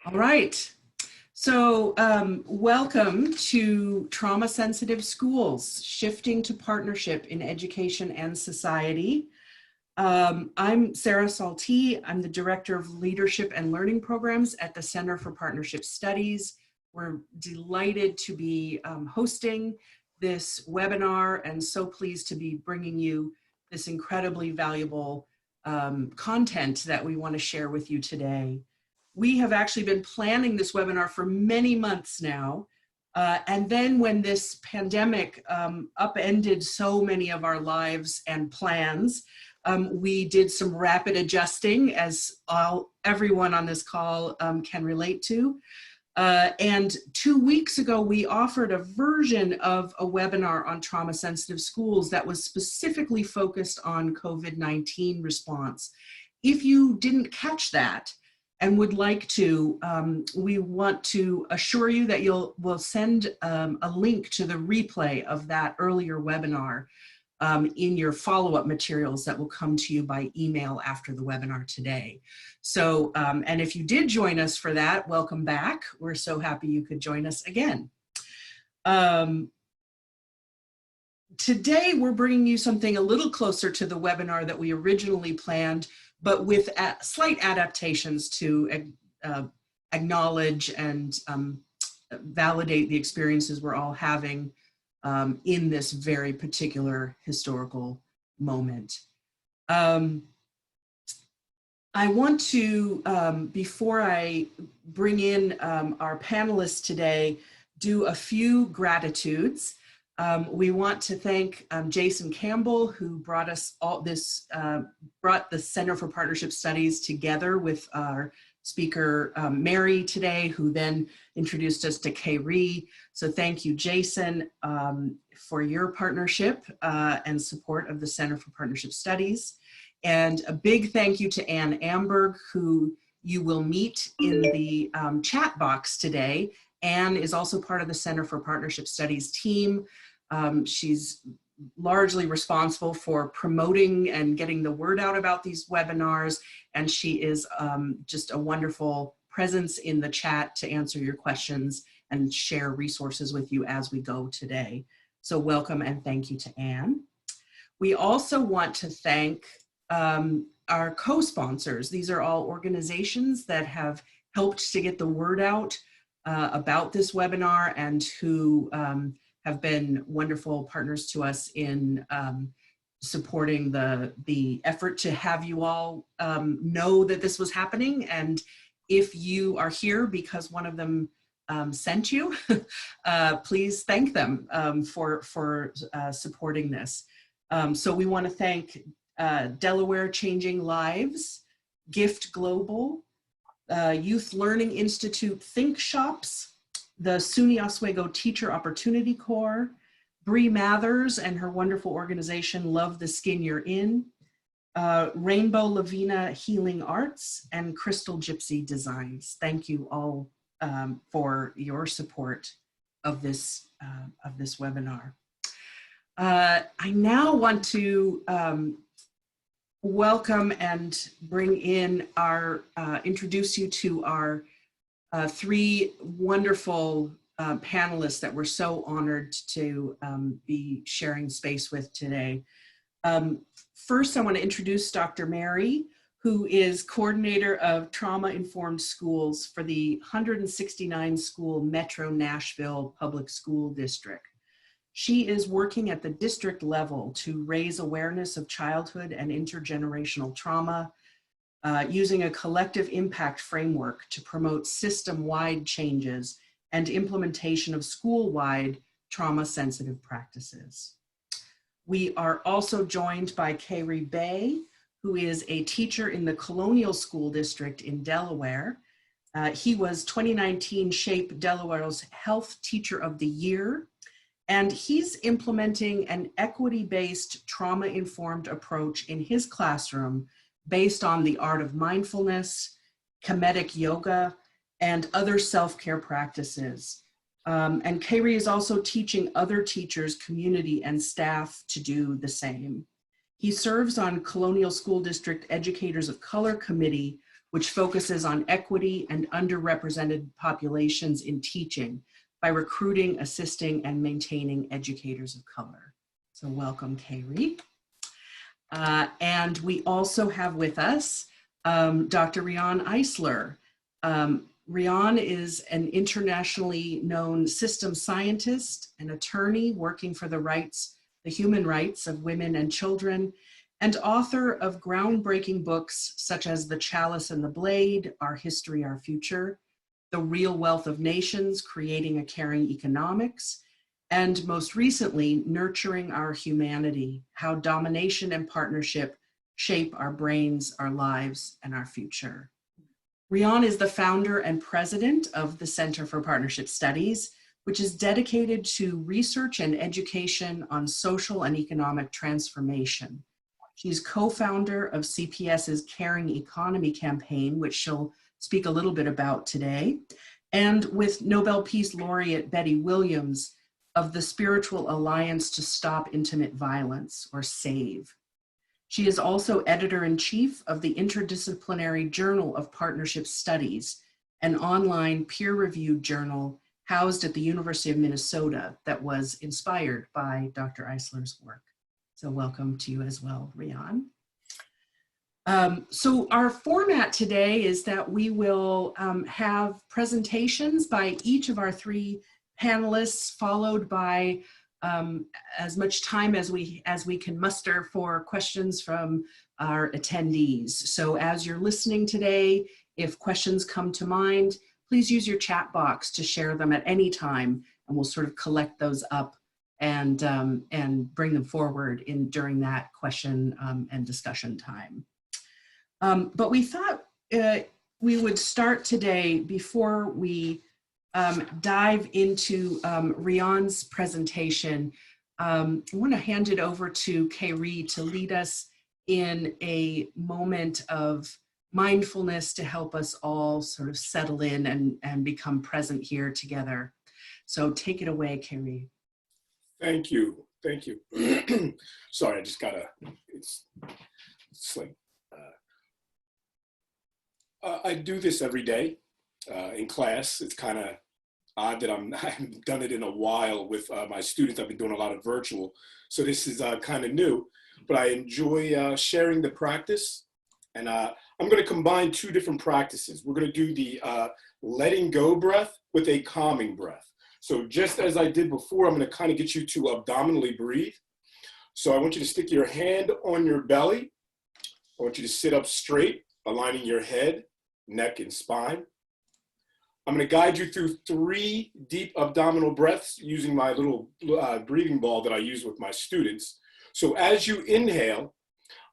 All right. So welcome to Trauma Sensitive Schools, Shifting to Partnership in Education and Society. I'm Sara Saltee. I'm the Director of Leadership and Learning Programs at the Center for Partnership Studies. We're delighted to be hosting this webinar and so pleased to be bringing you this incredibly valuable content that we want to share with you today. We have actually been planning this webinar for many months now. And then when this pandemic upended so many of our lives and plans, we did some rapid adjusting, as everyone on this call can relate to. And 2 weeks ago, we offered a version of a webinar on trauma-sensitive schools that was specifically focused on COVID-19 response. If you didn't catch that and would like to, we want to assure you that we'll send a link to the replay of that earlier webinar in your follow-up materials that will come to you by email after the webinar today. So, and if you did join us for that, welcome back. We're so happy you could join us again. Today, we're bringing you something a little closer to the webinar that we originally planned, but with slight adaptations to acknowledge and validate the experiences we're all having in this very particular historical moment. I want to, before I bring in our panelists today, do a few gratitudes. We want to thank Jason Campbell, who brought us all this, brought the Center for Partnership Studies together with our speaker, Mary, today, who then introduced us to Khayree. So thank you, Jason, for your partnership and support of the Center for Partnership Studies. And a big thank you to Anne Amberg, who you will meet in the chat box today. Anne is also part of the Center for Partnership Studies team. She's largely responsible for promoting and getting the word out about these webinars, and she is just a wonderful presence in the chat to answer your questions and share resources with you as we go today. So welcome and thank you to Anne. We also want to thank our co-sponsors. These are all organizations that have helped to get the word out about this webinar and who have been wonderful partners to us in supporting the effort to have you all know that this was happening. And if you are here because one of them sent you, please thank them for supporting this. So we want to thank Delaware Changing Lives, Gift Global, Youth Learning Institute Think Shops, the SUNY Oswego Teacher Opportunity Corps, Bree Mathers and her wonderful organization Love the Skin You're In, Rainbow Lavina Healing Arts, and Crystal Gypsy Designs. Thank you all for your support of this webinar. I now want to welcome and bring in introduce you to our three wonderful panelists that we're so honored to be sharing space with today. First, I want to introduce Dr. Mary, who is coordinator of trauma-informed schools for the 169 school Metro Nashville Public School District. She is working at the district level to raise awareness of childhood and intergenerational trauma, using a collective impact framework to promote system-wide changes and implementation of school-wide trauma-sensitive practices. We are also joined by Khayree Bey, who is a teacher in the Colonial School District in Delaware. He was 2019 SHAPE Delaware's Health Teacher of the Year, and he's implementing an equity-based trauma-informed approach in his classroom based on the art of mindfulness, comedic yoga, and other self-care practices. And Khayree is also teaching other teachers, community, and staff to do the same. He serves on Colonial School District Educators of Color Committee, which focuses on equity and underrepresented populations in teaching by recruiting, assisting, and maintaining educators of color. So welcome, Khayree. And we also have with us Dr. Riane Eisler. Riane is an internationally known systems scientist, an attorney working for the human rights of women and children, and author of groundbreaking books such as The Chalice and the Blade, Our History, Our Future, The Real Wealth of Nations, Creating a Caring Economics, and most recently, Nurturing Our Humanity, How Domination and Partnership Shape Our Brains, Our Lives, and Our Future. Riane is the founder and president of the Center for Partnership Studies, which is dedicated to research and education on social and economic transformation. She's co-founder of CPS's Caring Economy campaign, which she'll speak a little bit about today, and with Nobel Peace Laureate Betty Williams of the Spiritual Alliance to Stop Intimate Violence, or SAVE. She is also editor-in-chief of the Interdisciplinary Journal of Partnership Studies, an online peer-reviewed journal housed at the University of Minnesota that was inspired by Dr. Eisler's work. So welcome to you as well, Riane. So our format today is that we will have presentations by each of our three panelists, followed by as much time as we can muster for questions from our attendees. So as you're listening today, if questions come to mind, please use your chat box to share them at any time, and we'll sort of collect those up and bring them forward during that question and discussion time. But we thought we would start today, before we dive into Riane's presentation. I want to hand it over to Khayree to lead us in a moment of mindfulness to help us all sort of settle in and become present here together. So take it away, Khayree. Thank you. Thank you. Sorry, I just gotta, it's like, I do this every day in class. It's kind of odd that I haven't done it in a while with my students. I've been doing a lot of virtual. So this is kind of new, but I enjoy sharing the practice. And I'm going to combine two different practices. We're going to do the letting go breath with a calming breath. So just as I did before, I'm going to kind of get you to abdominally breathe. So I want you to stick your hand on your belly. I want you to sit up straight, aligning your head, neck, and spine. I'm going to guide you through 3 deep abdominal breaths using my little breathing ball that I use with my students. So as you inhale,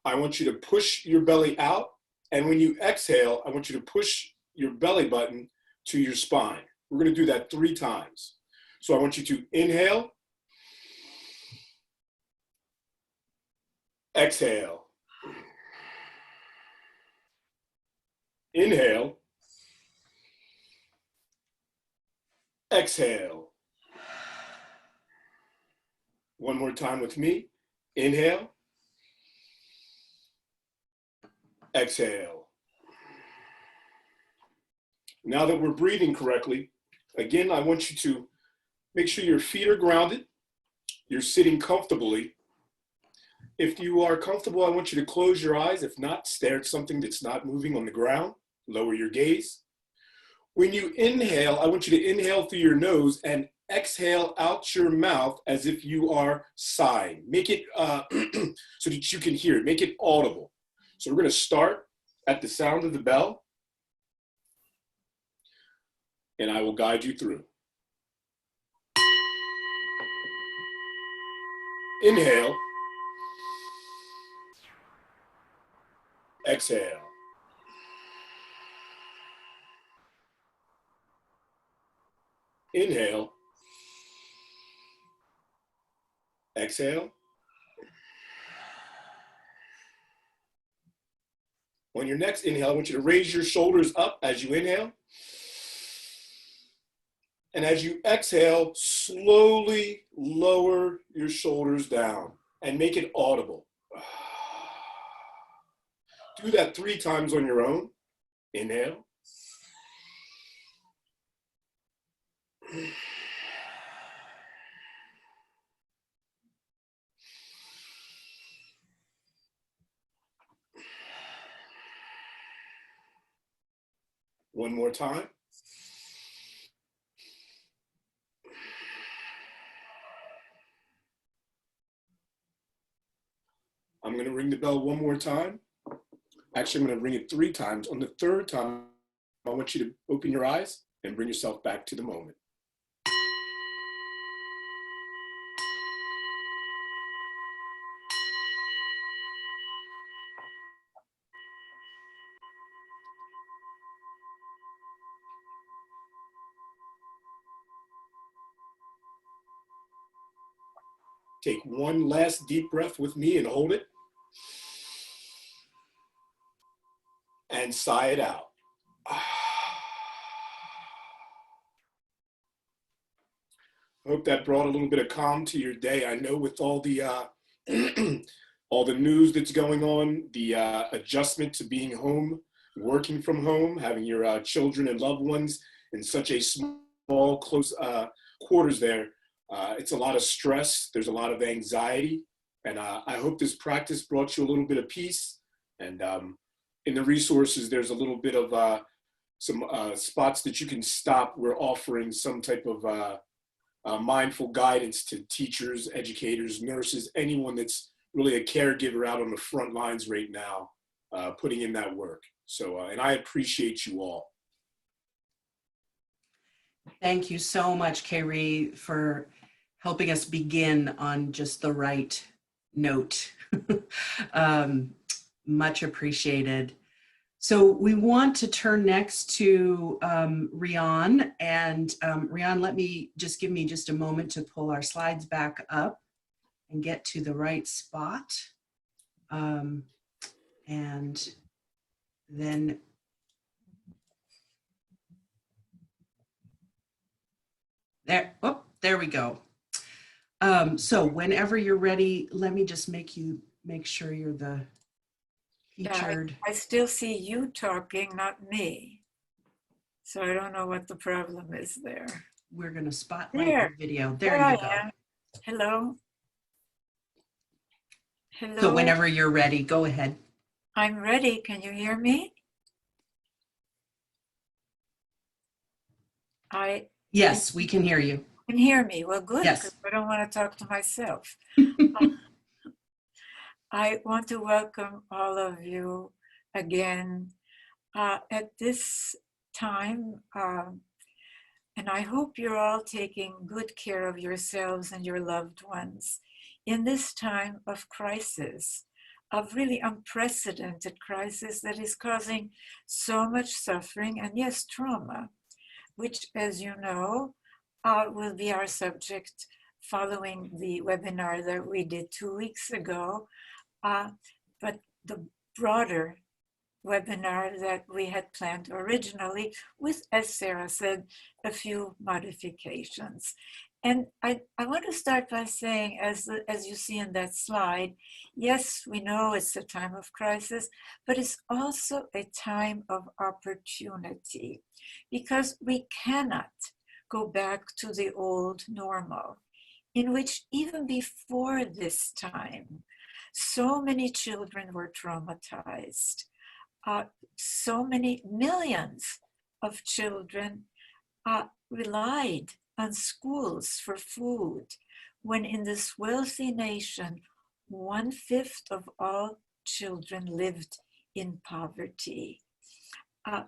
I want you to push your belly out. And when you exhale, I want you to push your belly button to your spine. We're going to do that 3 times. So I want you to inhale, exhale, inhale, exhale. One more time with me. Inhale, exhale. Now that we're breathing correctly, again, I want you to make sure your feet are grounded. You're sitting comfortably. If you are comfortable, I want you to close your eyes. If not, stare at something that's not moving on the ground. Lower your gaze. When you inhale, I want you to inhale through your nose and exhale out your mouth as if you are sighing. Make it so that you can hear it. Make it audible. So we're going to start at the sound of the bell, and I will guide you through. Inhale. Exhale. Inhale. Exhale. On your next inhale, I want you to raise your shoulders up as you inhale. And as you exhale, slowly lower your shoulders down and make it audible. Do that 3 times on your own. Inhale. One more time. I'm going to ring the bell one more time. Actually, I'm going to ring it 3 times. On the 3rd time, I want you to open your eyes and bring yourself back to the moment. Take one last deep breath with me and hold it. And sigh it out. I hope that brought a little bit of calm to your day. I know with all the all the news that's going on, the adjustment to being home, working from home, having your children and loved ones in such a small, close quarters there, it's a lot of stress. There's a lot of anxiety. And I hope this practice brought you a little bit of peace. And in the resources, there's a little bit of some spots that you can stop. We're offering some type of mindful guidance to teachers, educators, nurses, anyone that's really a caregiver out on the front lines right now, putting in that work. So, and I appreciate you all. Thank you so much, Khayree, for helping us begin on just the right note. Much appreciated. So we want to turn next to Riane, and Riane, give me just a moment to pull our slides back up and get to the right spot. And then there we go. So whenever you're ready, let me just make sure you're the featured. Yeah, I still see you talking, not me. So I don't know what the problem is there. We're going to spotlight the video. There you go. Am. Hello. Hello. So whenever you're ready, go ahead. I'm ready. Can you hear me? Yes, we can hear you. You can hear me. Well, good, yes. Because I don't want to talk to myself. I want to welcome all of you again at this time, and I hope you're all taking good care of yourselves and your loved ones in this time of crisis, of really unprecedented crisis that is causing so much suffering and yes, trauma, which, as you know, will be our subject following the webinar that we did 2 weeks ago. But the broader webinar that we had planned originally with, as Sara said, a few modifications. And I want to start by saying, as you see in that slide, yes, we know it's a time of crisis, but it's also a time of opportunity because we cannot go back to the old normal in which even before this time, so many children were traumatized. So many millions of children relied on schools for food, when in this wealthy nation, 1/5 of all children lived in poverty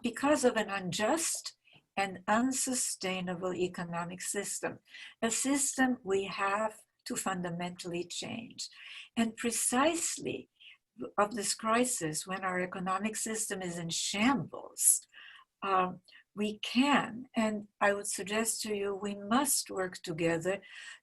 because of an unjust and unsustainable economic system, a system we have to fundamentally change. And precisely of this crisis, when our economic system is in shambles, we can, and I would suggest to you, we must work together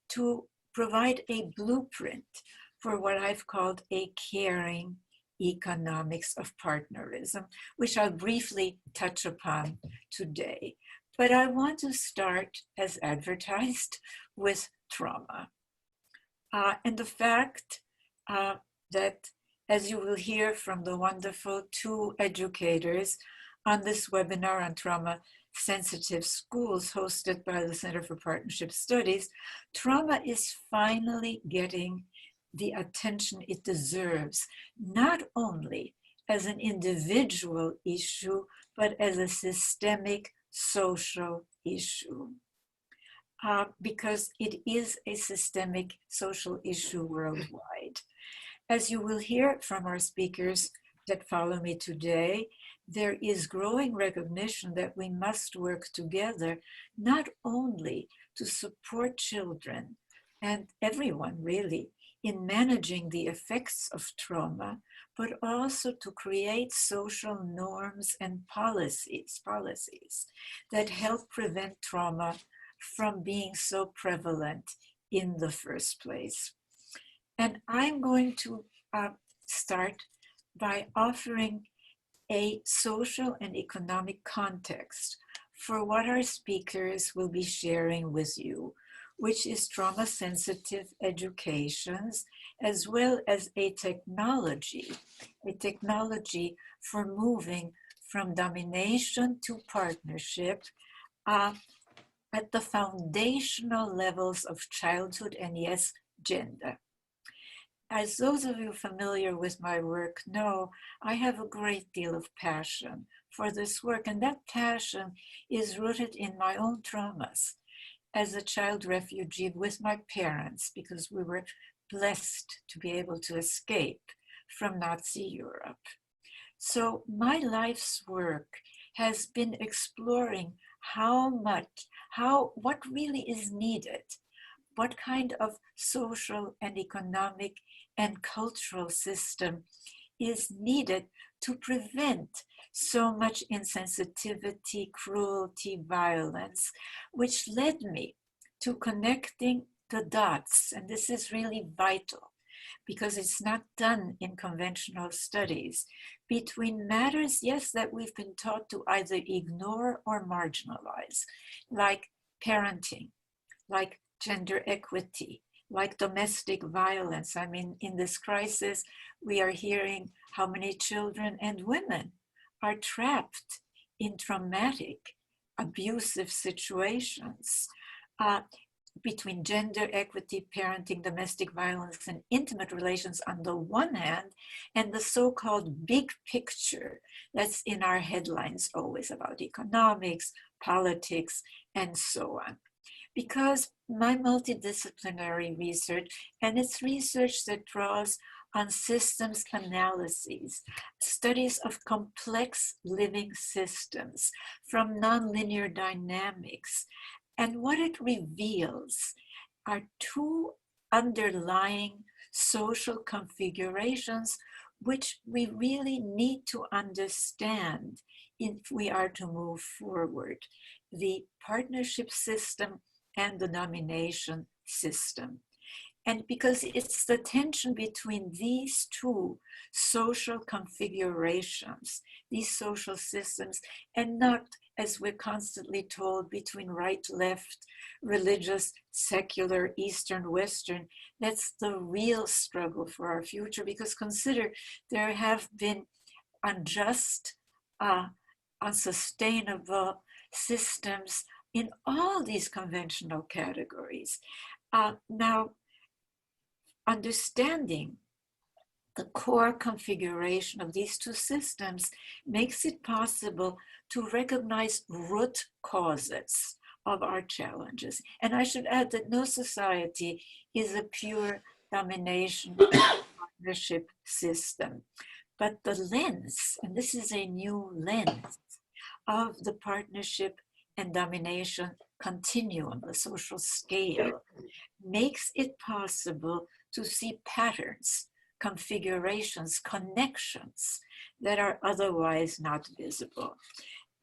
to provide a blueprint for what I've called a caring economics of partnerism, which I'll briefly touch upon today. But I want to start, as advertised, with trauma. And the fact that, as you will hear from the wonderful 2 educators, on this webinar on trauma-sensitive schools hosted by the Center for Partnership Studies, trauma is finally getting the attention it deserves, not only as an individual issue, but as a systemic social issue. Because it is a systemic social issue worldwide. As you will hear from our speakers that follow me today, there is growing recognition that we must work together, not only to support children and everyone really in managing the effects of trauma, but also to create social norms and policies that help prevent trauma from being so prevalent in the first place. And I'm going to start by offering a social and economic context for what our speakers will be sharing with you, which is trauma-sensitive educations, as well as a technology for moving from domination to partnership at the foundational levels of childhood and, yes, gender. As those of you familiar with my work know, I have a great deal of passion for this work, and that passion is rooted in my own traumas as a child refugee with my parents, because we were blessed to be able to escape from Nazi Europe. So my life's work has been exploring what really is needed, what kind of social and economic and cultural system is needed to prevent so much insensitivity, cruelty, violence, which led me to connecting the dots. And this is really vital because it's not done in conventional studies, between matters, yes, that we've been taught to either ignore or marginalize, like parenting, like gender equity, like domestic violence. I mean, in this crisis, we are hearing how many children and women are trapped in traumatic, abusive situations. Between gender equity, parenting, domestic violence, and intimate relations on the one hand, and the so-called big picture that's in our headlines always about economics, politics, and so on. Because my multidisciplinary research, and it's research that draws on systems analyses, studies of complex living systems from nonlinear dynamics, and what it reveals are two underlying social configurations which we really need to understand if we are to move forward: the partnership system and the domination system. And because it's the tension between these two social configurations, these social systems, and not, as we're constantly told, between right, left, religious, secular, Eastern, Western, that's the real struggle for our future. Because consider, there have been unjust, unsustainable systems in all these conventional categories. Now, understanding the core configuration of these two systems makes it possible to recognize root causes of our challenges. And I should add that no society is a pure domination partnership system, but the lens, and this is a new lens, of the partnership and domination continuum, the social scale, makes it possible to see patterns, configurations, connections that are otherwise not visible.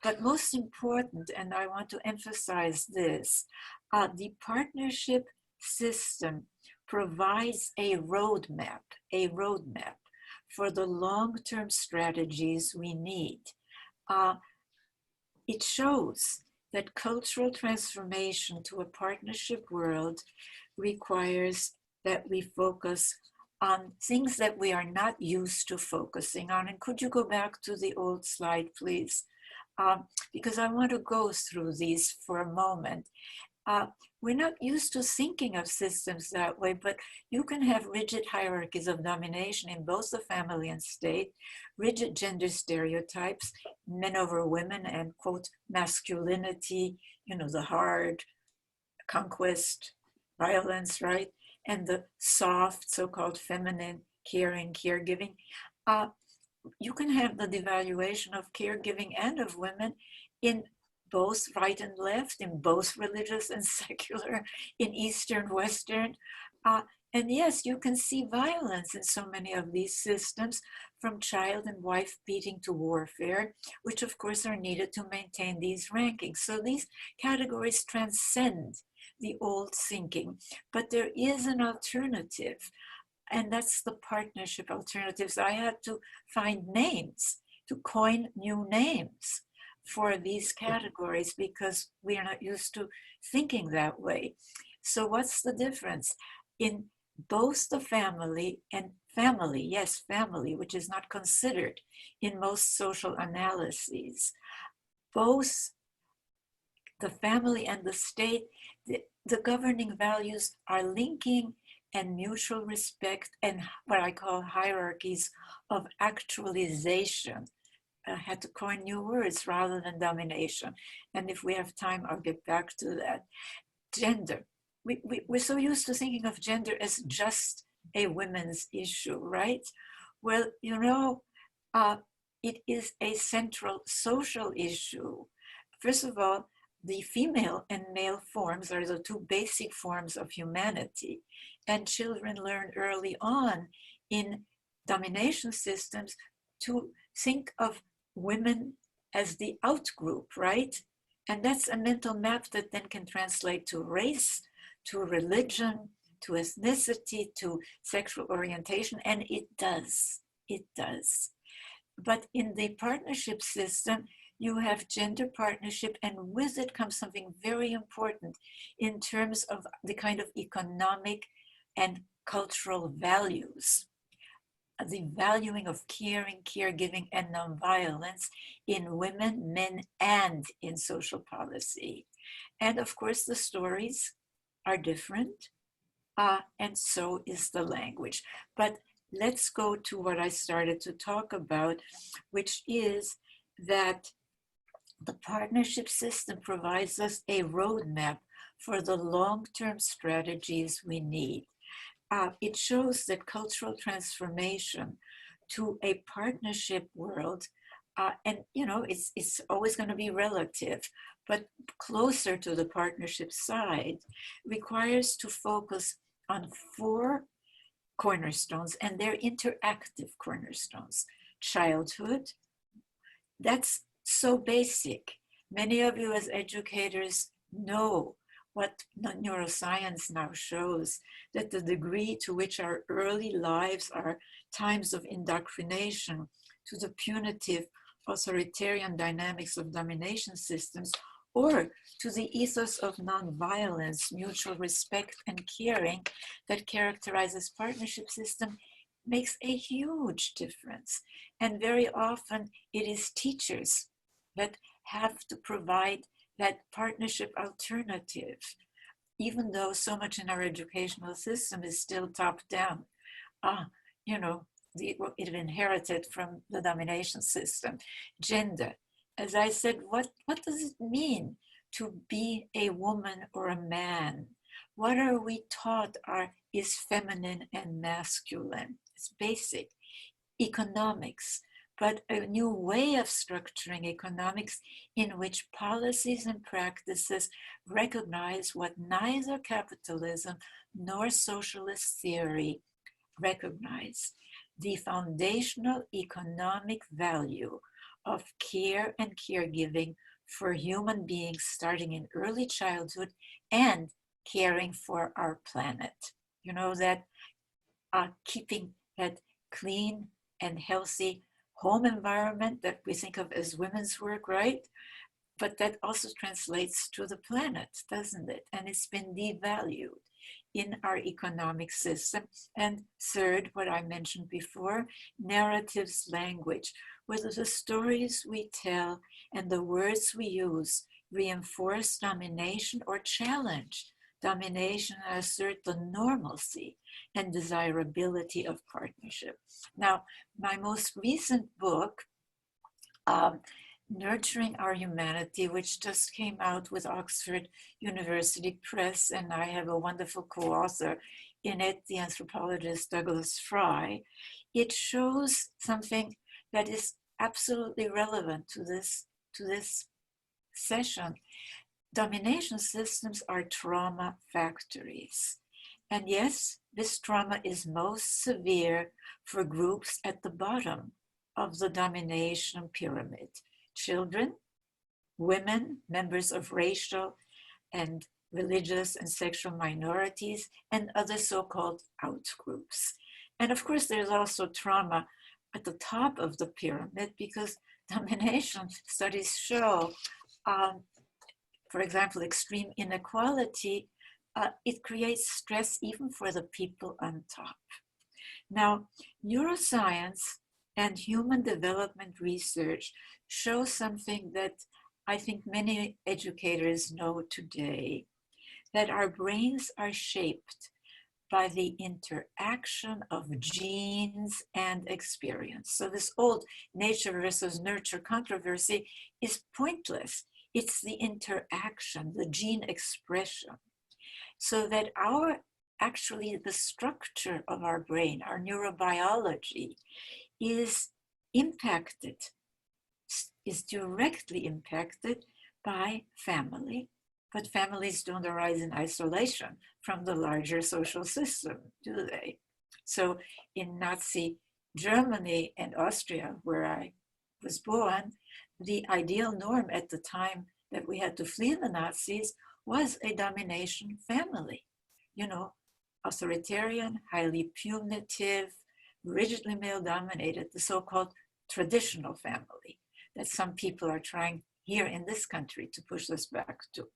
But most important, and I want to emphasize this, the partnership system provides a roadmap for the long-term strategies we need. It shows that cultural transformation to a partnership world requires that we focus on things that we are not used to focusing on. And could you go back to the old slide, please? because I want to go through these for a moment. We're not used to thinking of systems that way, but you can have rigid hierarchies of domination in both the family and state, rigid gender stereotypes, men over women and, quote, masculinity, you know, the hard conquest, violence, right? And the soft, so-called feminine, caring, caregiving. You can have the devaluation of caregiving and of women in both right and left, in both religious and secular, in Eastern, Western. And yes, you can see violence in so many of these systems, from child and wife beating to warfare, which of course are needed to maintain these rankings. So these categories transcend the old thinking, but there is an alternative, and that's the partnership alternatives. I had to find names, to coin new names for these categories because we are not used to thinking that way. So what's the difference? In both the family and family, yes, family, which is not considered in most social analyses, both the family and the state, the governing values are linking and mutual respect and what I call hierarchies of actualization. I had to coin new words rather than domination. And if we have time, I'll get back to that. Gender. We're so used to thinking of gender as just a women's issue, right? Well, you know, it is a central social issue. First of all, the female and male forms are the two basic forms of humanity. And children learn early on in domination systems to think of women as the out group, right? And that's a mental map that then can translate to race, to religion, to ethnicity, to sexual orientation, and it does. But in the partnership system, you have gender partnership, and with it comes something very important in terms of the kind of economic and cultural values. The valuing of caring, caregiving, and nonviolence in women, men, and in social policy. And of course, the stories are different, and so is the language. But let's go to what I started to talk about, which is that the partnership system provides us a roadmap for the long-term strategies we need. It shows that cultural transformation to a partnership world, and you know, it's always going to be relative, but closer to the partnership side, requires to focus on 4 cornerstones, and they're interactive cornerstones. Childhood, that's so basic. Many of you as educators know what neuroscience now shows, that the degree to which our early lives are times of indoctrination to the punitive authoritarian dynamics of domination systems, or to the ethos of nonviolence, mutual respect, and caring that characterizes partnership system, makes a huge difference. And very often it is teachers that have to provide that partnership alternative, even though so much in our educational system is still top down. You know, it inherited from the domination system. Gender, as I said, what does it mean to be a woman or a man? What are we taught is feminine and masculine? It's basic. Economics, but a new way of structuring economics in which policies and practices recognize what neither capitalism nor socialist theory recognize: the foundational economic value of care and caregiving for human beings starting in early childhood and caring for our planet. You know, that keeping that clean and healthy home environment that we think of as women's work, right? But that also translates to the planet, doesn't it? And it's been devalued in our economic system. And third, what I mentioned before, narratives language. whether the stories we tell and the words we use reinforce domination or challenge domination and assert the normalcy and desirability of partnership. Now, my most recent book, Nurturing Our Humanity, which just came out with Oxford University Press, and I have a wonderful co-author in it, the anthropologist Douglas Fry, it shows something that is absolutely relevant to this session. Domination systems are trauma factories. And yes, this trauma is most severe for groups at the bottom of the domination pyramid. Children, women, members of racial and religious and sexual minorities, and other so-called outgroups. And of course, there's also trauma at the top of the pyramid because domination studies show, for example, extreme inequality, it creates stress even for the people on top. Now, neuroscience and human development research show something that I think many educators know today, that our brains are shaped by the interaction of genes and experience. So this old nature versus nurture controversy is pointless. It's the interaction, the gene expression. So that actually the structure of our brain, our neurobiology, is impacted, is directly impacted by family, but families don't arise in isolation from the larger social system, do they? So in Nazi Germany and Austria, where I was born, the ideal norm at the time that we had to flee the Nazis was a domination family. You know, authoritarian, highly punitive, rigidly male-dominated, the so-called traditional family that some people are trying here in this country to push us back to.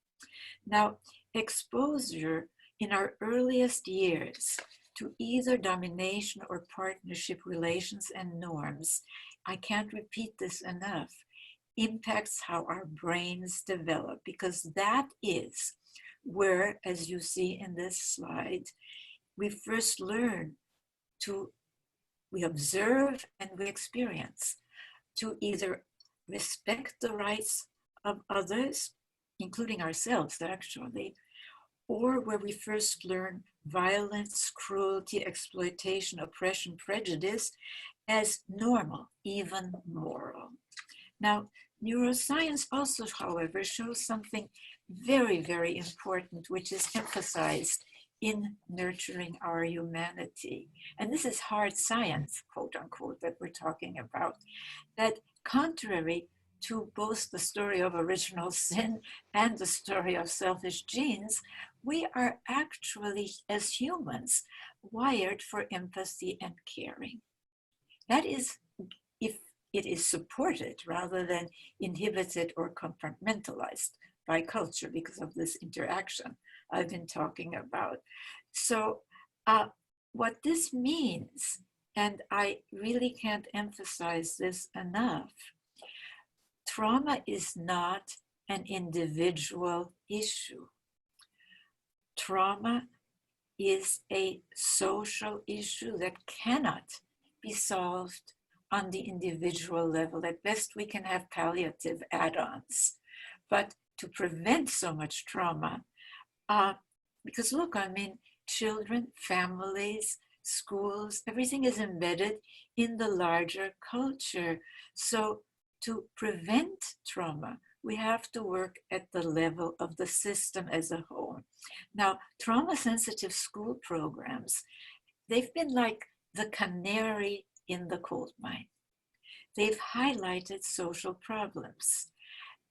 Now, exposure in our earliest years to either domination or partnership relations and norms, I can't repeat this enough, impacts how our brains develop, because that is where, as you see in this slide, we first learn to, we observe and we experience, to either respect the rights of others, including ourselves actually, or where we first learn violence, cruelty, exploitation, oppression, prejudice as normal, even moral. Now, neuroscience also, however, shows something very, very important, which is emphasized in Nurturing Our Humanity. And this is hard science, quote unquote, that we're talking about, that contrary to both the story of original sin and the story of selfish genes, we are actually, as humans, wired for empathy and caring. That is, if it is supported rather than inhibited or compartmentalized by culture because of this interaction I've been talking about. So what this means, and I really can't emphasize this enough, trauma is not an individual issue. Trauma is a social issue that cannot be solved on the individual level. At best, we can have palliative add-ons. But to prevent so much trauma, because look, I mean, children, families, schools, everything is embedded in the larger culture. So to prevent trauma, we have to work at the level of the system as a whole. Now, trauma-sensitive school programs, they've been like the canary in the coal mine. They've highlighted social problems.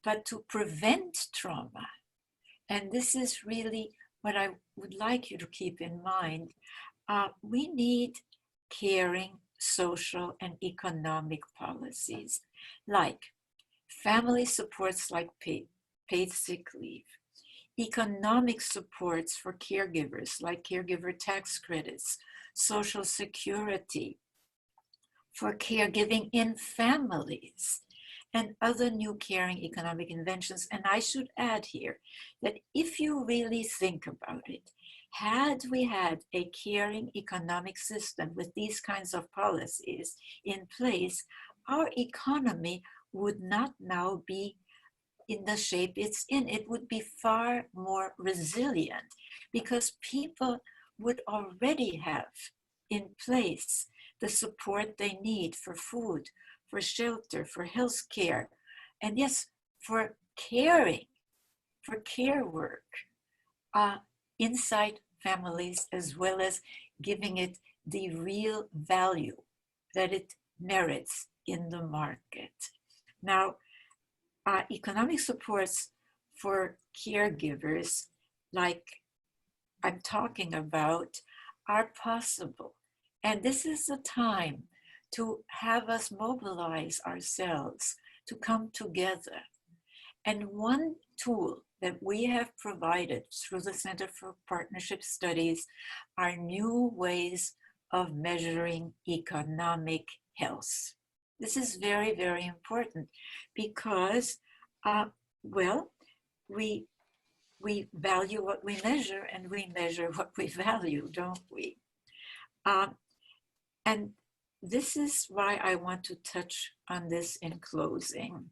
But to prevent trauma, and this is really what I would like you to keep in mind, we need caring social and economic policies, like family supports like paid sick leave, economic supports for caregivers like caregiver tax credits, social security, for caregiving in families, and other new caring economic inventions. And I should add here that if you really think about it, had we had a caring economic system with these kinds of policies in place, our economy would not now be in the shape it's in. It would be far more resilient because people would already have in place the support they need for food, for shelter, for health care, and yes, for caring, for care work inside families, as well as giving it the real value that it merits in the market. Now, economic supports for caregivers, like I'm talking about, are possible. And this is the time to have us mobilize ourselves to come together. And one tool that we have provided through the Center for Partnership Studies are new ways of measuring economic health. This is very, very important because, well, we value what we measure and we measure what we value, don't we? And this is why I want to touch on this in closing.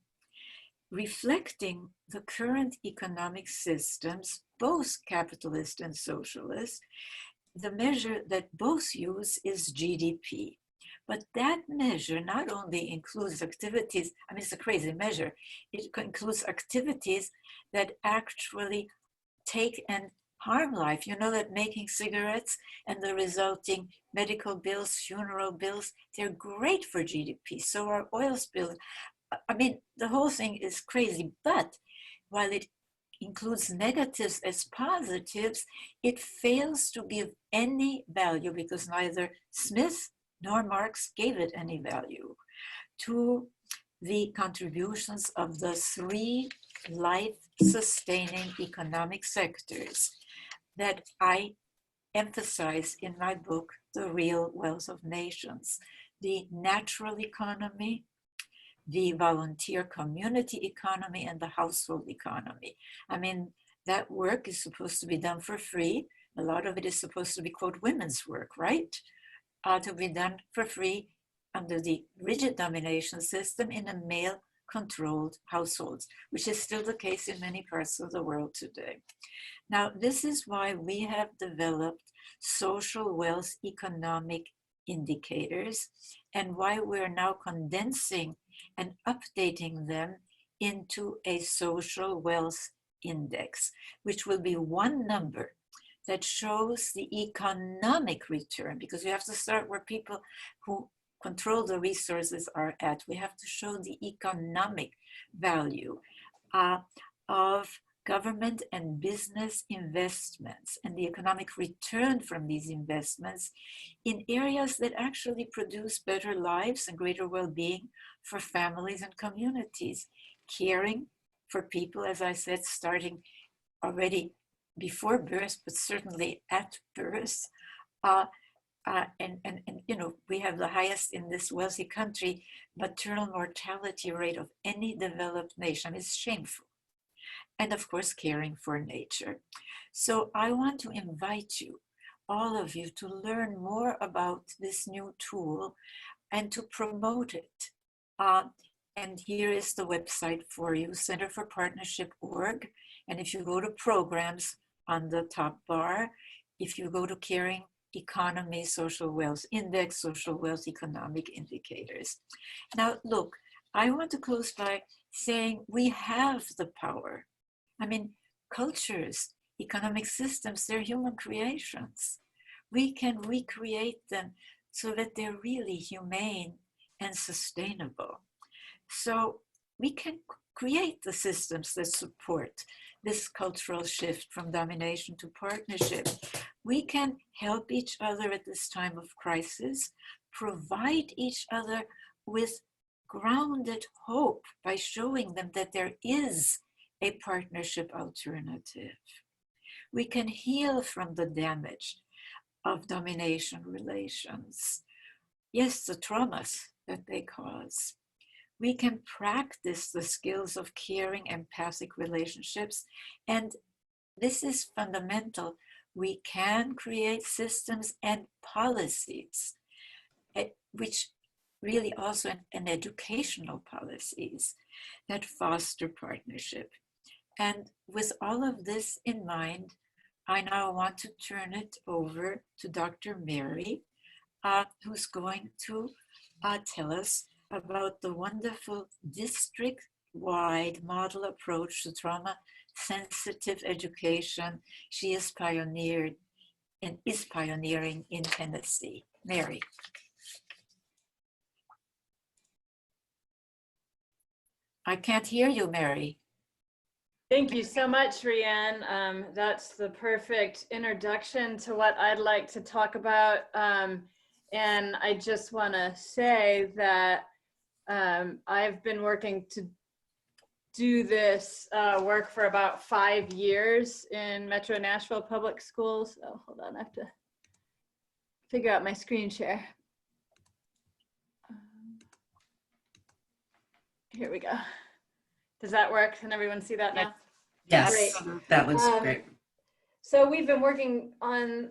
Reflecting the current economic systems, both capitalist and socialist, the measure that both use is GDP. But that measure not only includes activities, I mean, it's a crazy measure, it includes activities that actually take and harm life. You know that making cigarettes and the resulting medical bills, funeral bills, they're great for GDP. So are oil spills. I mean, the whole thing is crazy, but while it includes negatives as positives, it fails to give any value because neither Smith nor Marx gave it any value to the contributions of the three life-sustaining economic sectors that I emphasize in my book, The Real Wealth of Nations: the natural economy, the volunteer community economy, and the household economy. I mean, that work is supposed to be done for free. A lot of it is supposed to be, quote, women's work, right? To be done for free under the rigid domination system in a male-controlled households, which is still the case in many parts of the world today. Now, this is why we have developed social wealth economic indicators and why we're now condensing and updating them into a social wealth index, which will be one number that shows the economic return, because we have to start where people who control the resources are at. We have to show the economic value of government and business investments and the economic return from these investments in areas that actually produce better lives and greater well-being for families and communities. Caring for people, as I said, starting already before birth, but certainly at birth. And you know, we have the highest in this wealthy country maternal mortality rate of any developed nation. It's shameful. And of course, caring for nature. So I want to invite you, all of you, to learn more about this new tool and to promote it. And here is the website for you, centerforpartnership.org. And if you go to programs on the top bar, if you go to Caring Economy, Social Wealth Index, Social Wealth Economic Indicators. Now, look, I want to close by saying we have the power. I mean, cultures, economic systems, they're human creations. We can recreate them so that they're really humane and sustainable. So we can create the systems that support this cultural shift from domination to partnership. We can help each other at this time of crisis, provide each other with grounded hope by showing them that there is a partnership alternative. We can heal from the damage of domination relations. yes, the traumas that they cause. We can practice the skills of caring, empathic relationships, and this is fundamental. We can create systems and policies, which really also an educational policies that foster partnership. And with all of this in mind, I now want to turn it over to Dr. Mary, who's going to tell us about the wonderful district-wide model approach to trauma-sensitive education she is pioneering in Tennessee. Mary. I can't hear you, Mary. Thank you so much, Riane. That's the perfect introduction to what I'd like to talk about. And I just want to say that I've been working to do this work for about 5 years in Metro Nashville Public Schools. Oh, hold on, I have to figure out my screen share. Here we go. Does that work? Can everyone see that now? Yes, Great. that looks great. So we've been working on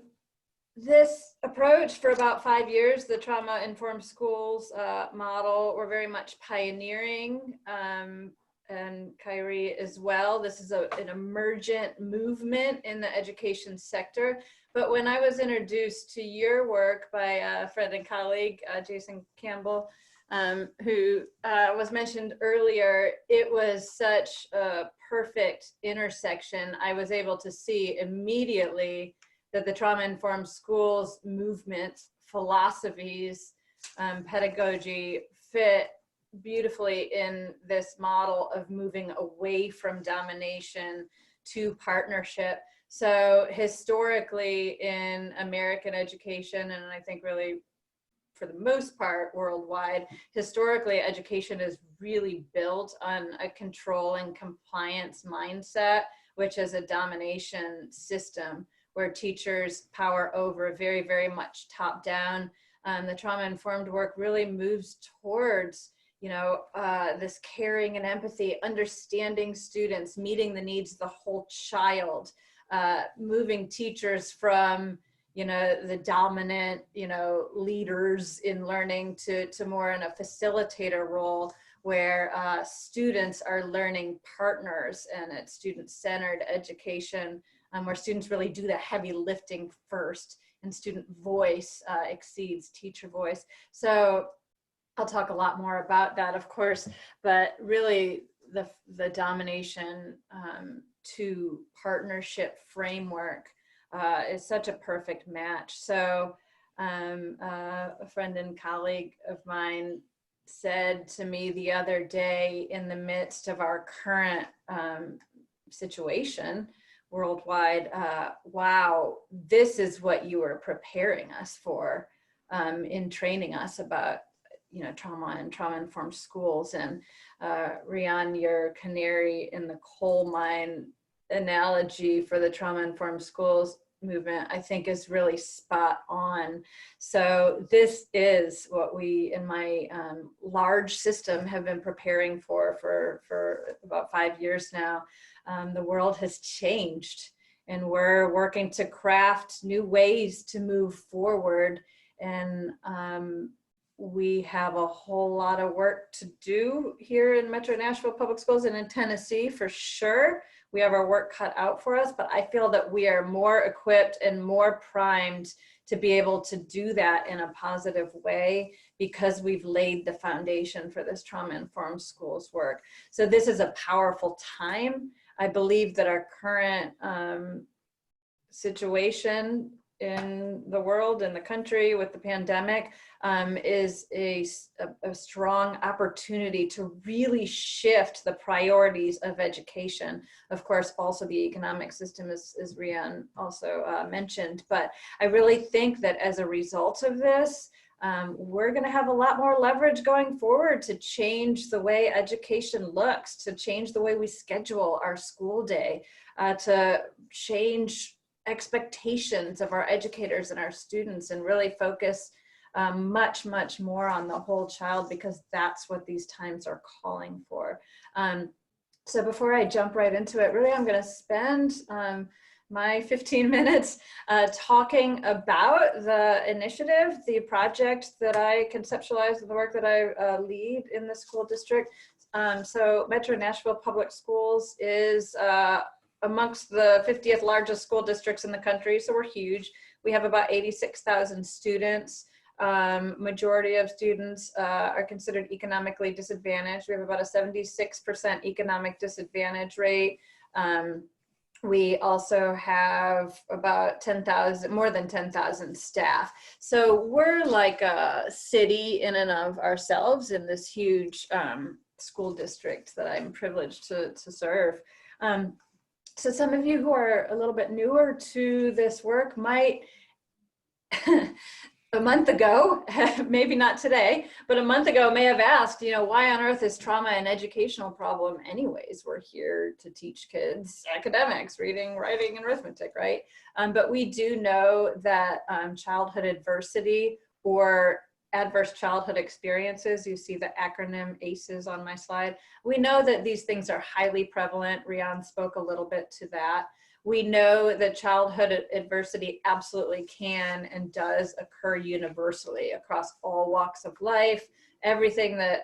this approach for about 5 years, the trauma-informed schools model. We're very much pioneering, and Khayree as well. This is an emergent movement in the education sector. But when I was introduced to your work by a friend and colleague, Jason Campbell, who was mentioned earlier, it was such a perfect intersection. I was able to see immediately that the trauma-informed schools movement, philosophies, pedagogy fit beautifully in this model of moving away from domination to partnership. So historically in American education, and I think really for the most part worldwide, historically education is really built on a control and compliance mindset, which is a domination system where teachers power over very, very much top down. The trauma-informed work really moves towards, this caring and empathy, understanding students, meeting the needs of the whole child, moving teachers from the dominant, leaders in learning to more in a facilitator role where students are learning partners, and it's student-centered education where students really do the heavy lifting first, and student voice exceeds teacher voice. So I'll talk a lot more about that, of course, but really the domination to partnership framework is such a perfect match. So a friend and colleague of mine said to me the other day, in the midst of our current situation worldwide, wow, this is what you were preparing us for in training us about trauma and trauma-informed schools. And Riane, your canary in the coal mine analogy for the trauma-informed schools movement, I think is really spot on. So this is what we in my large system have been preparing for about 5 years now. The world has changed, and we're working to craft new ways to move forward. And we have a whole lot of work to do here in Metro Nashville Public Schools and in Tennessee for sure. We have our work cut out for us, but I feel that we are more equipped and more primed to be able to do that in a positive way because we've laid the foundation for this trauma-informed schools work. So this is a powerful time. I believe that our current situation in the world, in the country with the pandemic, is a strong opportunity to really shift the priorities of education. Of course, also the economic system, as Riane also mentioned. But I really think that as a result of this, we're going to have a lot more leverage going forward to change the way education looks, to change the way we schedule our school day, to change expectations of our educators and our students, and really focus much, much more on the whole child, because that's what these times are calling for. So before I jump right into it, really I'm going to spend my 15 minutes talking about the initiative, the project that I conceptualized, the work that I lead in the school district. So Metro Nashville Public Schools is amongst the 50th largest school districts in the country, so we're huge. We have about 86,000 students. Majority of students are considered economically disadvantaged. We have about a 76% economic disadvantage rate. We also have about 10,000, more than 10,000 staff. So we're like a city in and of ourselves in this huge school district that I'm privileged to serve. So some of you who are a little bit newer to this work might, a month ago, maybe not today, but a month ago may have asked, you know, why on earth is trauma an educational problem anyways? We're here to teach kids academics, reading, writing, and arithmetic, right? But we do know that childhood adversity or adverse childhood experiences, you see the acronym ACEs on my slide. We know that these things are highly prevalent. Riane spoke a little bit to that. We know that childhood adversity absolutely can and does occur universally across all walks of life. Everything that,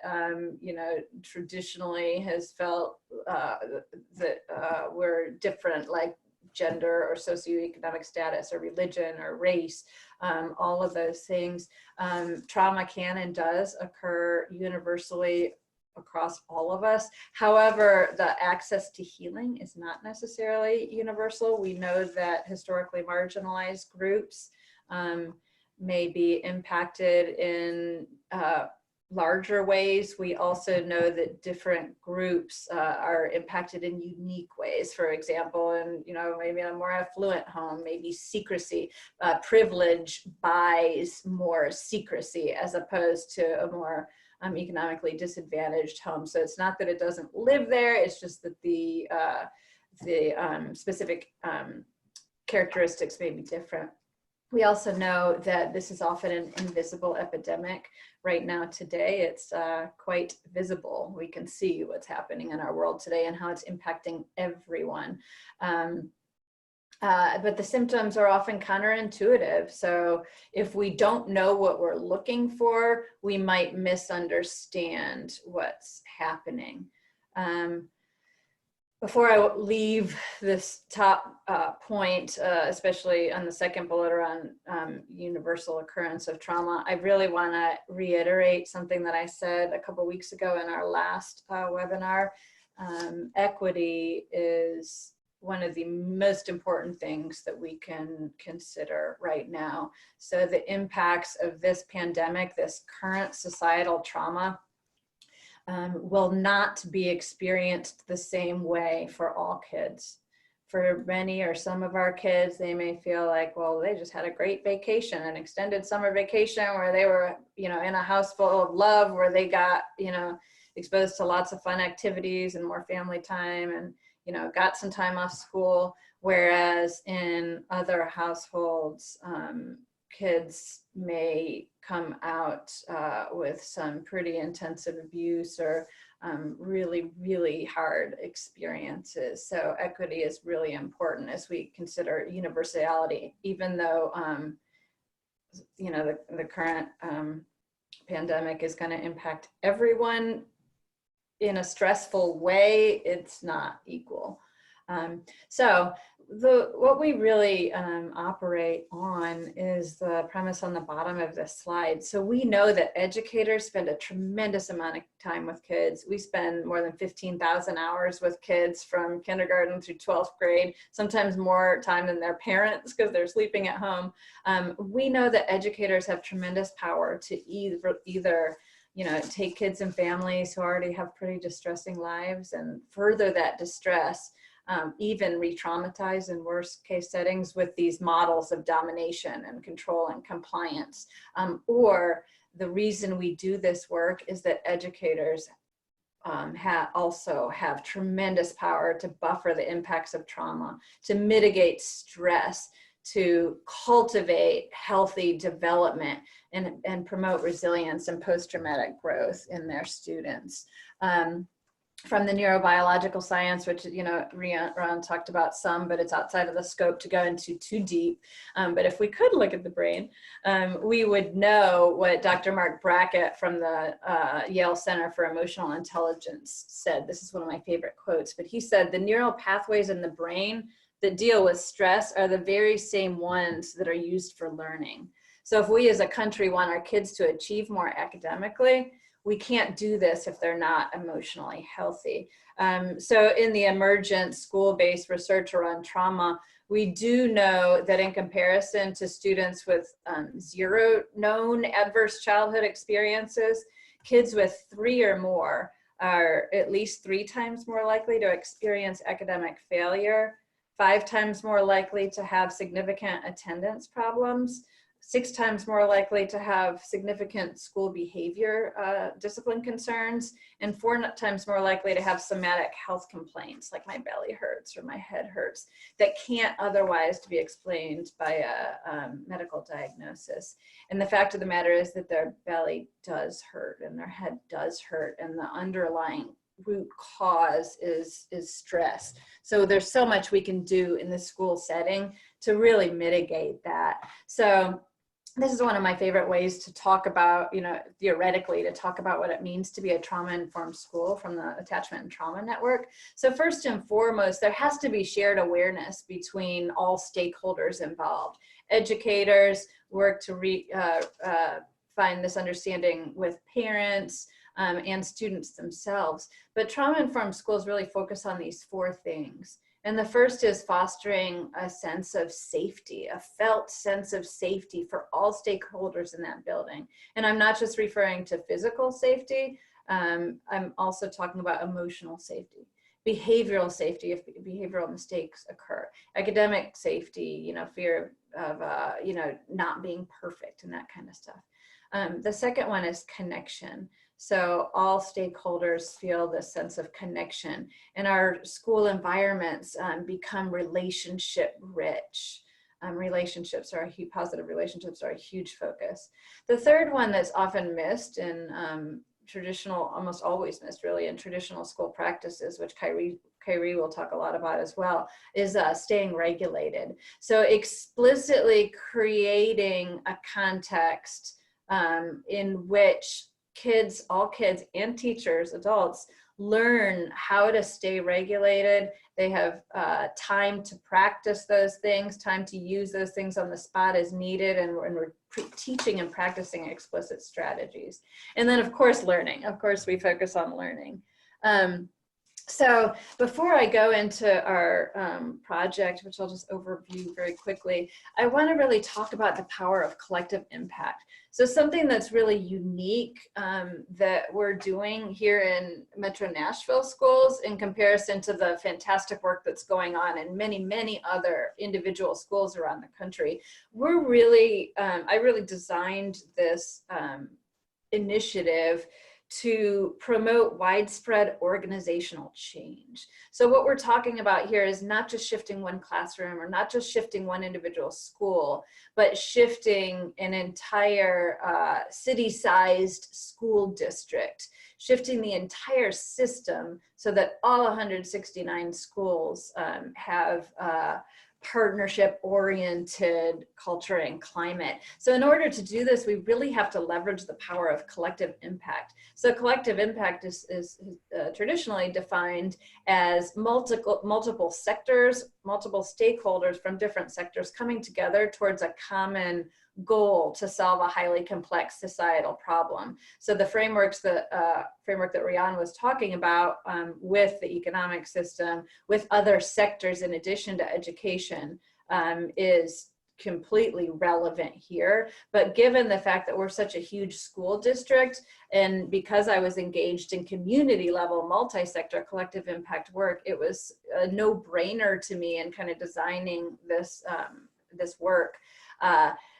you know, traditionally has felt that we're different, like gender or socioeconomic status or religion or race, all of those things. Trauma can and does occur universally across all of us. However, the access to healing is not necessarily universal. We know that historically marginalized groups may be impacted in larger ways. We also know that different groups are impacted in unique ways. For example, in, you know, maybe in a more affluent home, maybe secrecy, privilege buys more secrecy as opposed to a more economically disadvantaged home. So it's not that it doesn't live there, it's just that the specific characteristics may be different. We also know that this is often an invisible epidemic. Right now today, it's quite visible. We can see what's happening in our world today and how it's impacting everyone. But the symptoms are often counterintuitive. So if we don't know what we're looking for, we might misunderstand what's happening. Before I leave this top point, especially on the second bullet around universal occurrence of trauma, I really want to reiterate something that I said a couple weeks ago in our last webinar. Equity is one of the most important things that we can consider right now. So the impacts of this pandemic, this current societal trauma, will not be experienced the same way for all kids. For many or some of our kids, they may feel like, well, they just had a great vacation, an extended summer vacation where they were, you know, in a house full of love, where they got, you know, exposed to lots of fun activities and more family time and, you know, got some time off school. Whereas in other households, kids may come out with some pretty intensive abuse or really, really hard experiences. So equity is really important as we consider universality, even though, you know, the current pandemic is going to impact everyone in a stressful way. It's not equal. So what we really operate on is the premise on the bottom of this slide. So we know that educators spend a tremendous amount of time with kids. We spend more than 15,000 hours with kids from kindergarten through 12th grade, sometimes more time than their parents because they're sleeping at home. We know that educators have tremendous power to either you know, take kids and families who already have pretty distressing lives and further that distress, even re-traumatize in worst case settings with these models of domination and control and compliance. Or the reason we do this work is that educators also have tremendous power to buffer the impacts of trauma, to mitigate stress, to cultivate healthy development and promote resilience and post-traumatic growth in their students. From the neurobiological science, which, you know, Riane talked about some, but it's outside of the scope to go into too deep. But if we could look at the brain, we would know what Dr. Mark Brackett from the Yale Center for Emotional Intelligence said. This is one of my favorite quotes, but he said, the neural pathways in the brain that deal with stress are the very same ones that are used for learning. So if we as a country want our kids to achieve more academically, we can't do this if they're not emotionally healthy. So in the emergent school-based research around trauma, we do know that in comparison to students with 0 known adverse childhood experiences, kids with 3 or more are at least 3 times more likely to experience academic failure, 5 times more likely to have significant attendance problems, 6 times more likely to have significant school behavior discipline concerns, and 4 times more likely to have somatic health complaints like my belly hurts or my head hurts that can't otherwise to be explained by a medical diagnosis. And the fact of the matter is that their belly does hurt and their head does hurt, and the underlying root cause is stress. So there's so much we can do in the school setting to really mitigate that. So this is one of my favorite ways to talk about, you know, theoretically, to talk about what it means to be a trauma-informed school from the Attachment and Trauma Network. So first and foremost, there has to be shared awareness between all stakeholders involved. Educators work to find this understanding with parents, and students themselves. But trauma-informed schools really focus on these 4 things. And the first is fostering a sense of safety, a felt sense of safety for all stakeholders in that building. And I'm not just referring to physical safety, I'm also talking about emotional safety, behavioral safety if behavioral mistakes occur, academic safety, you know, fear of, you know, not being perfect and that kind of stuff. The second one is connection. So all stakeholders feel this sense of connection, and our school environments become relationship rich. Positive relationships are a huge focus. The third one that's often missed in traditional, almost always missed really in traditional school practices, which Khayree will talk a lot about as well, is staying regulated. So explicitly creating a context in which all kids and teachers, adults, learn how to stay regulated. They have time to practice those things, time to use those things on the spot as needed, and we're teaching and practicing explicit strategies. And then of course, learning. Of course, we focus on learning. So before I go into our project, which I'll just overview very quickly, I want to really talk about the power of collective impact. So something that's really unique that we're doing here in Metro Nashville schools in comparison to the fantastic work that's going on in many, many other individual schools around the country, we're really, I really designed this initiative to promote widespread organizational change. So what we're talking about here is not just shifting one classroom or not just shifting one individual school, but shifting an entire city-sized school district, shifting the entire system so that all 169 schools have partnership-oriented culture and climate. So in order to do this, we really have to leverage the power of collective impact. So collective impact is traditionally defined as multiple sectors, multiple stakeholders from different sectors coming together towards a common goal to solve a highly complex societal problem. So the framework that Riane was talking about with the economic system, with other sectors in addition to education, is completely relevant here. But given the fact that we're such a huge school district, and because I was engaged in community level multi-sector collective impact work, it was a no-brainer to me in kind of designing this work.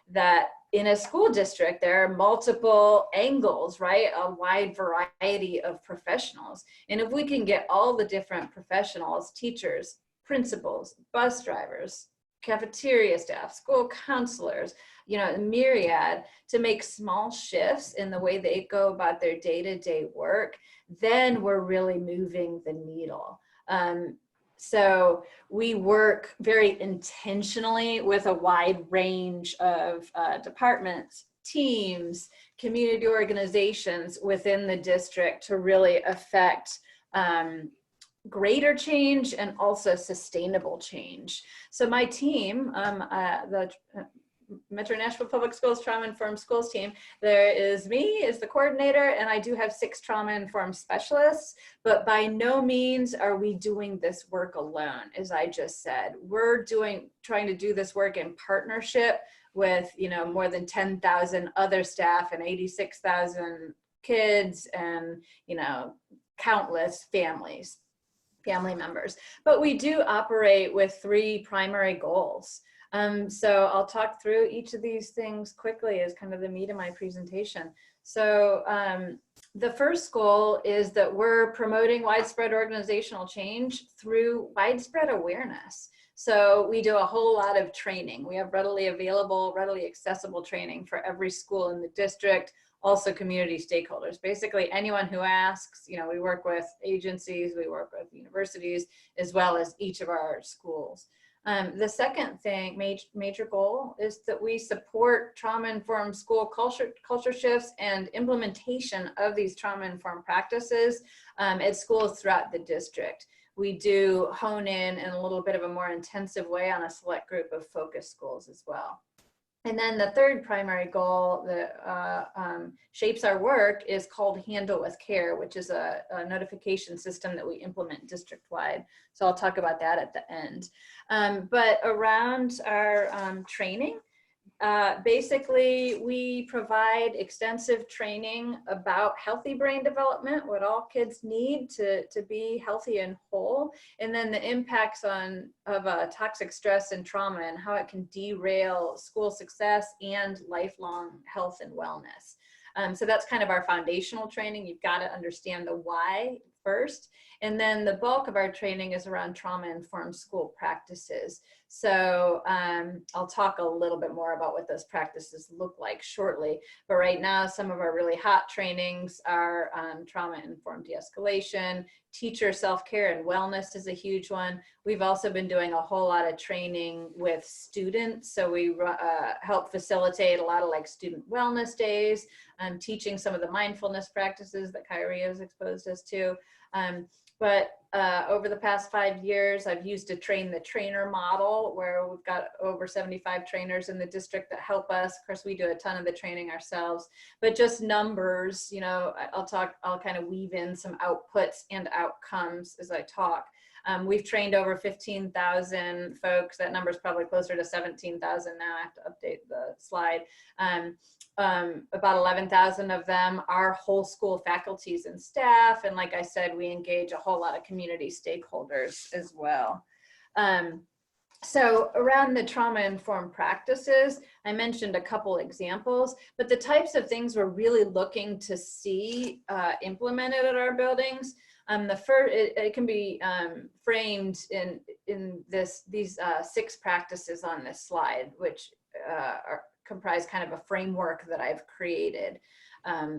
That in a school district, there are multiple angles, right? A wide variety of professionals. And if we can get all the different professionals, teachers, principals, bus drivers, cafeteria staff, school counselors, you know, myriad, to make small shifts in the way they go about their day-to-day work, then we're really moving the needle. So we work very intentionally with a wide range of departments, teams, community organizations within the district to really affect greater change and also sustainable change. So my team, the Metro Nashville Public Schools Trauma-Informed Schools team, there is me as the coordinator, and I do have 6 trauma-informed specialists, but by no means are we doing this work alone. As I just said, we're trying to do this work in partnership with, you know, more than 10,000 other staff and 86,000 kids and, you know, countless family members. But we do operate with 3 primary goals. So I'll talk through each of these things quickly as kind of the meat of my presentation. So the first goal is that we're promoting widespread organizational change through widespread awareness. So we do a whole lot of training. We have readily available, readily accessible training for every school in the district, also community stakeholders. Basically anyone who asks, you know, we work with agencies, we work with universities, as well as each of our schools. The second thing, major goal, is that we support trauma-informed school culture shifts and implementation of these trauma-informed practices at schools throughout the district. We do hone in a little bit of a more intensive way on a select group of focus schools as well. And then the third primary goal that shapes our work is called Handle with Care, which is a notification system that we implement district-wide. So I'll talk about that at the end. But around our training, basically we provide extensive training about healthy brain development, what all kids need to be healthy and whole, and then the impacts of toxic stress and trauma and how it can derail school success and lifelong health and wellness. So that's kind of our foundational training. You've got to understand the why first. And then the bulk of our training is around trauma-informed school practices. So I'll talk a little bit more about what those practices look like shortly. But right now, some of our really hot trainings are trauma-informed de-escalation, teacher self-care and wellness is a huge one. We've also been doing a whole lot of training with students. So we help facilitate a lot of like student wellness days, teaching some of the mindfulness practices that Khayree has exposed us to. But over the past 5 years, I've used a train the trainer model where we've got over 75 trainers in the district that help us. Of course, we do a ton of the training ourselves, but just numbers, you know, I'll kind of weave in some outputs and outcomes as I talk. We've trained over 15,000 folks. That number is probably closer to 17,000 now. I have to update the slide. About 11,000 of them are whole school faculties and staff. And like I said, we engage a whole lot of community stakeholders as well. So around the trauma-informed practices, I mentioned a couple examples, but the types of things we're really looking to see implemented at our buildings. The first, it can be framed in these 6 practices on this slide, which comprise kind of a framework that I've created.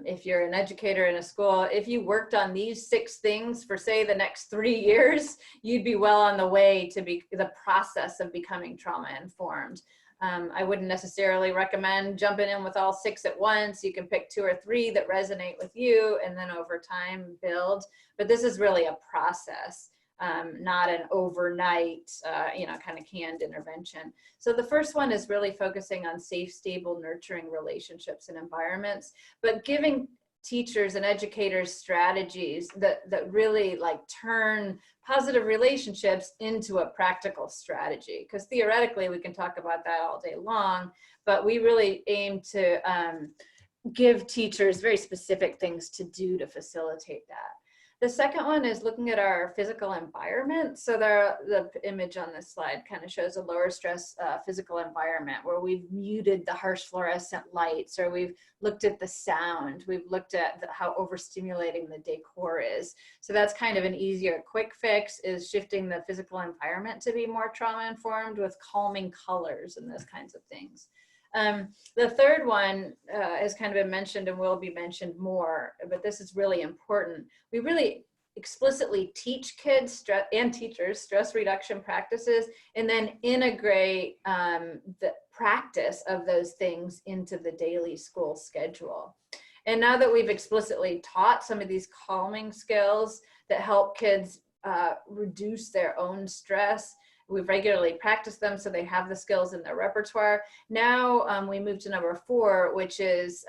If you're an educator in a school, if you worked on these 6 things for say the next 3 years, you'd be well on the way to the process of becoming trauma informed. I wouldn't necessarily recommend jumping in with all 6 at once. You can pick 2 or 3 that resonate with you and then over time build. But this is really a process, not an overnight, kind of canned intervention. So the first one is really focusing on safe, stable, nurturing relationships and environments, but giving teachers and educators strategies that really like turn positive relationships into a practical strategy. Because theoretically, we can talk about that all day long, but we really aim to give teachers very specific things to do to facilitate that. The second one is looking at our physical environment. So the image on this slide kind of shows a lower stress physical environment where we've muted the harsh fluorescent lights, or we've looked at the sound, we've looked at how overstimulating the decor is. So that's kind of an easier quick fix, is shifting the physical environment to be more trauma informed with calming colors and those kinds of things. The third one has kind of been mentioned and will be mentioned more, but this is really important. We really explicitly teach kids and teachers stress reduction practices, and then integrate the practice of those things into the daily school schedule. And now that we've explicitly taught some of these calming skills that help kids reduce their own stress, we've regularly practiced them so they have the skills in their repertoire. Now we move to number 4, which is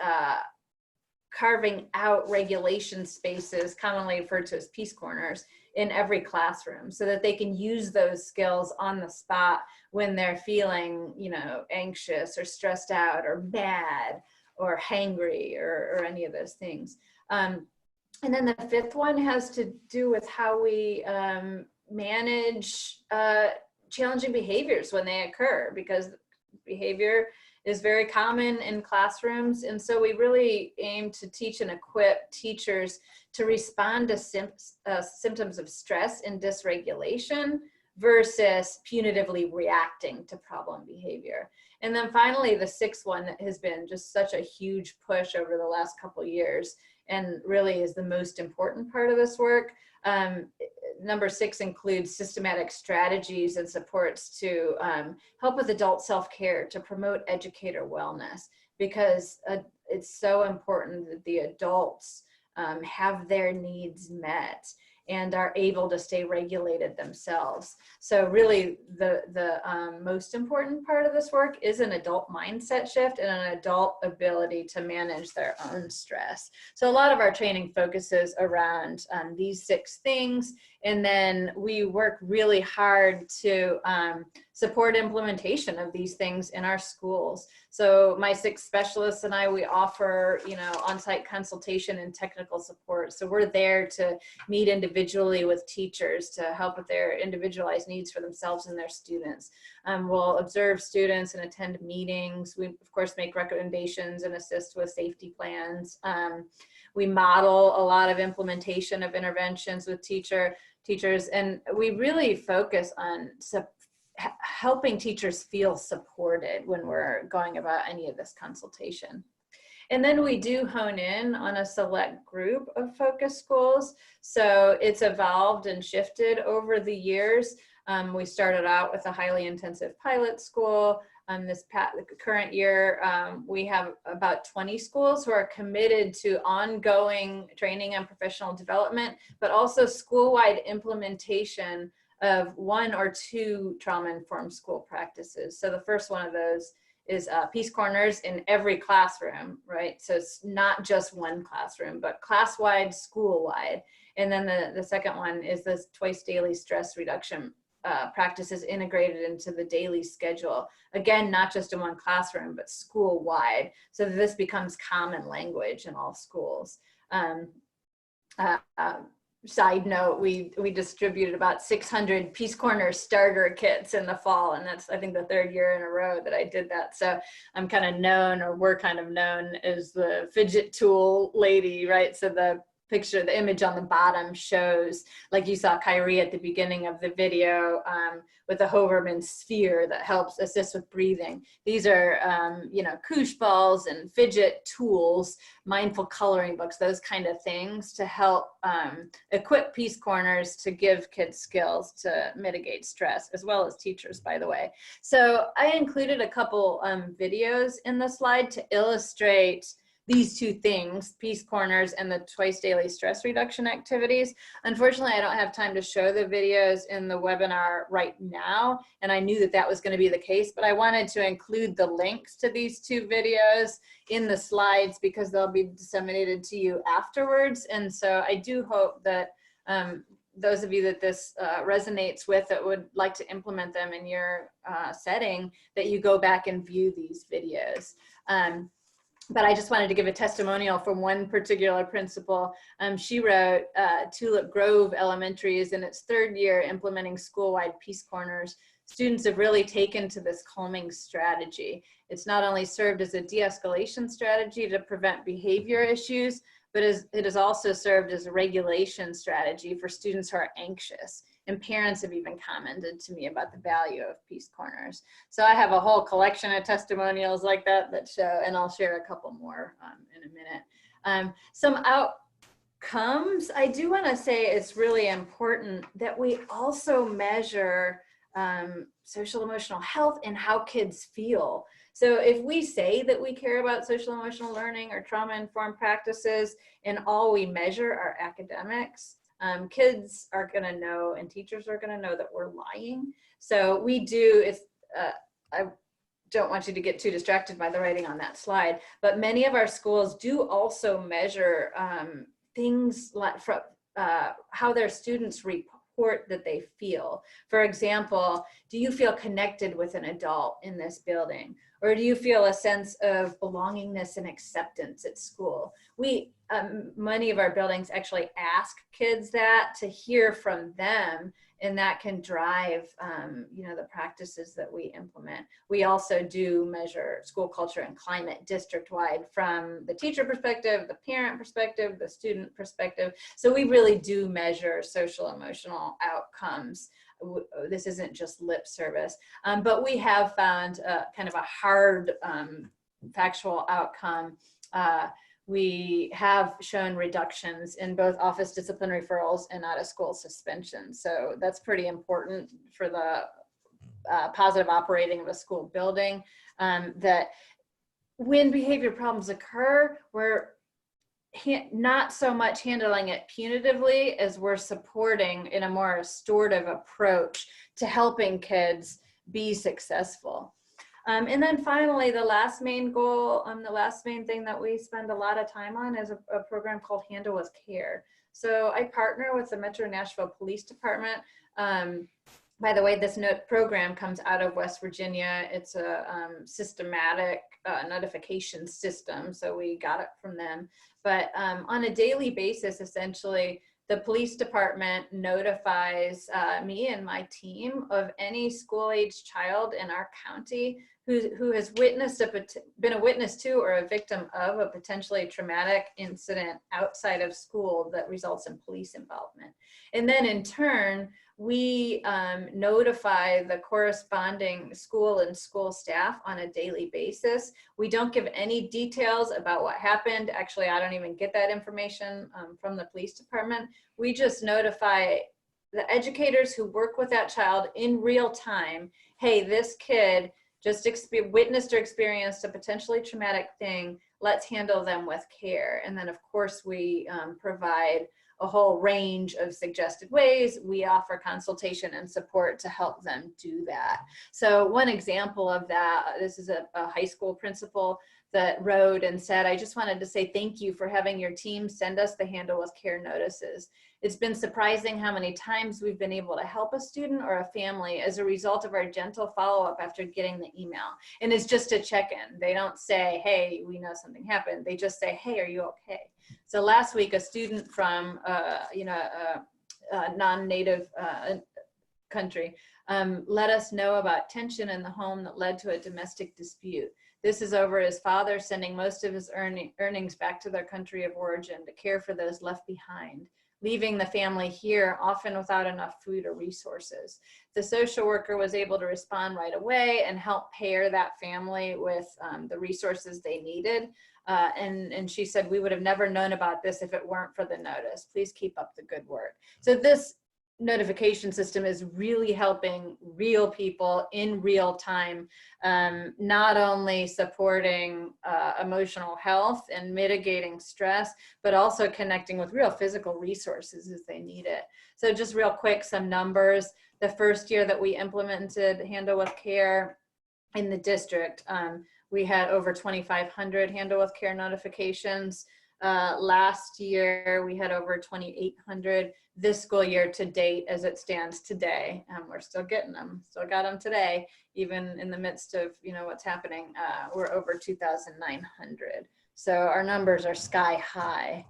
carving out regulation spaces, commonly referred to as peace corners, in every classroom so that they can use those skills on the spot when they're feeling, you know, anxious or stressed out or mad or hangry or any of those things. And then the 5th one has to do with how we manage challenging behaviors when they occur, because behavior is very common in classrooms. And so we really aim to teach and equip teachers to respond to symptoms of stress and dysregulation versus punitively reacting to problem behavior. And then finally, the 6th one that has been just such a huge push over the last couple of years, and really is the most important part of this work. Number 6 includes systematic strategies and supports to help with adult self-care, to promote educator wellness, because it's so important that the adults have their needs met and are able to stay regulated themselves. So really the most important part of this work is an adult mindset shift and an adult ability to manage their own stress. So a lot of our training focuses around these 6 things. And then we work really hard to support implementation of these things in our schools. So my 6 specialists and I, we offer, you know, on-site consultation and technical support. So we're there to meet individually with teachers to help with their individualized needs for themselves and their students. We'll observe students and attend meetings. We, of course, make recommendations and assist with safety plans. We model a lot of implementation of interventions with teachers, and we really focus on helping teachers feel supported when we're going about any of this consultation. And then we do hone in on a select group of focus schools. So it's evolved and shifted over the years. We started out with a highly intensive pilot school. This current year, we have about 20 schools who are committed to ongoing training and professional development, but also school-wide implementation of 1 or 2 trauma-informed school practices. So the first one of those is peace corners in every classroom, right? So it's not just one classroom, but class-wide, school-wide. And then the second one is this twice daily stress reduction practices integrated into the daily schedule. Again, not just in one classroom, but school-wide. So that this becomes common language in all schools. Side note, we distributed about 600 Peace Corner starter kits in the fall, and that's, I think, the 3rd year in a row that I did that. So I'm kind of known, or we're kind of known as the fidget tool lady, right? So the picture, the image on the bottom shows, like you saw Khayree at the beginning of the video, with a Hoverman sphere that helps assist with breathing. These are, you know, koosh balls and fidget tools, mindful coloring books, those kind of things to help equip peace corners to give kids skills to mitigate stress, as well as teachers, by the way. So I included a couple videos in the slide to illustrate these 2 things, peace corners and the twice daily stress reduction activities. Unfortunately, I don't have time to show the videos in the webinar right now, and I knew that that was going to be the case, but I wanted to include the links to these 2 videos in the slides because they'll be disseminated to you afterwards. And so I do hope that those of you that this resonates with, that would like to implement them in your setting, that you go back and view these videos. but I just wanted to give a testimonial from one particular principal. She wrote, Tulip Grove Elementary is in its 3rd year implementing school-wide peace corners. Students have really taken to this calming strategy. It's not only served as a de-escalation strategy to prevent behavior issues, but it has also served as a regulation strategy for students who are anxious. And parents have even commented to me about the value of peace corners. So I have a whole collection of testimonials like that show, and I'll share a couple more in a minute. Some outcomes, I do want to say it's really important that we also measure social emotional health and how kids feel. So if we say that we care about social emotional learning or trauma-informed practices and all we measure are academics, kids are going to know and teachers are going to know that we're lying. So we do, I don't want you to get too distracted by the writing on that slide, but many of our schools do also measure things like how their students report that they feel. For example, do you feel connected with an adult in this building? Or do you feel a sense of belongingness and acceptance at school? Many of our buildings actually ask kids that to hear from them, and that can drive the practices that we implement. We also do measure school culture and climate district-wide from the teacher perspective, the parent perspective, the student perspective. So we really do measure social emotional outcomes. This isn't just lip service, but we have found kind of a hard factual outcome. We have shown reductions in both office discipline referrals and out of school suspension. So that's pretty important for the positive operating of a school building, that when behavior problems occur, we're not so much handling it punitively as we're supporting in a more restorative approach to helping kids be successful. And then finally, the last main goal, the last main thing that we spend a lot of time on is a program called Handle with Care. So I partner with the Metro Nashville Police Department. By the way, this program comes out of West Virginia. It's a systematic notification system, so we got it from them. But on a daily basis, essentially, the police department notifies me and my team of any school-age child in our county who has been a witness to or a victim of a potentially traumatic incident outside of school that results in police involvement. And then in turn, we notify the corresponding school and school staff on a daily basis. We don't give any details about what happened. Actually, I don't even get that information from the police department. We just notify the educators who work with that child in real time, hey, this kid just witnessed or experienced a potentially traumatic thing. Let's handle them with care. And then of course we provide a whole range of suggested ways. We offer consultation and support to help them do that. So one example of that, this is a high school principal that wrote and said, I just wanted to say thank you for having your team send us the Handle with Care notices. It's been surprising how many times we've been able to help a student or a family as a result of our gentle follow-up after getting the email. And it's just a check-in. They don't say, hey, we know something happened. They just say, hey, are you okay? So last week, a student from a non-native country let us know about tension in the home that led to a domestic dispute. This is over his father sending most of his earnings back to their country of origin to care for those left behind, leaving the family here often without enough food or resources. The social worker was able to respond right away and help pair that family with the resources they needed. And she said, we would have never known about this if it weren't for the notice. Please keep up the good work. So this notification system is really helping real people in real time, not only supporting emotional health and mitigating stress, but also connecting with real physical resources as they need it. So just real quick, some numbers. The first year that we implemented Handle with Care in the district, we had over 2,500 Handle with Care notifications. Last year, we had over 2,800. This school year to date, as it stands today, we're still getting them, still got them today, even in the midst of what's happening, we're over 2,900. So our numbers are sky high.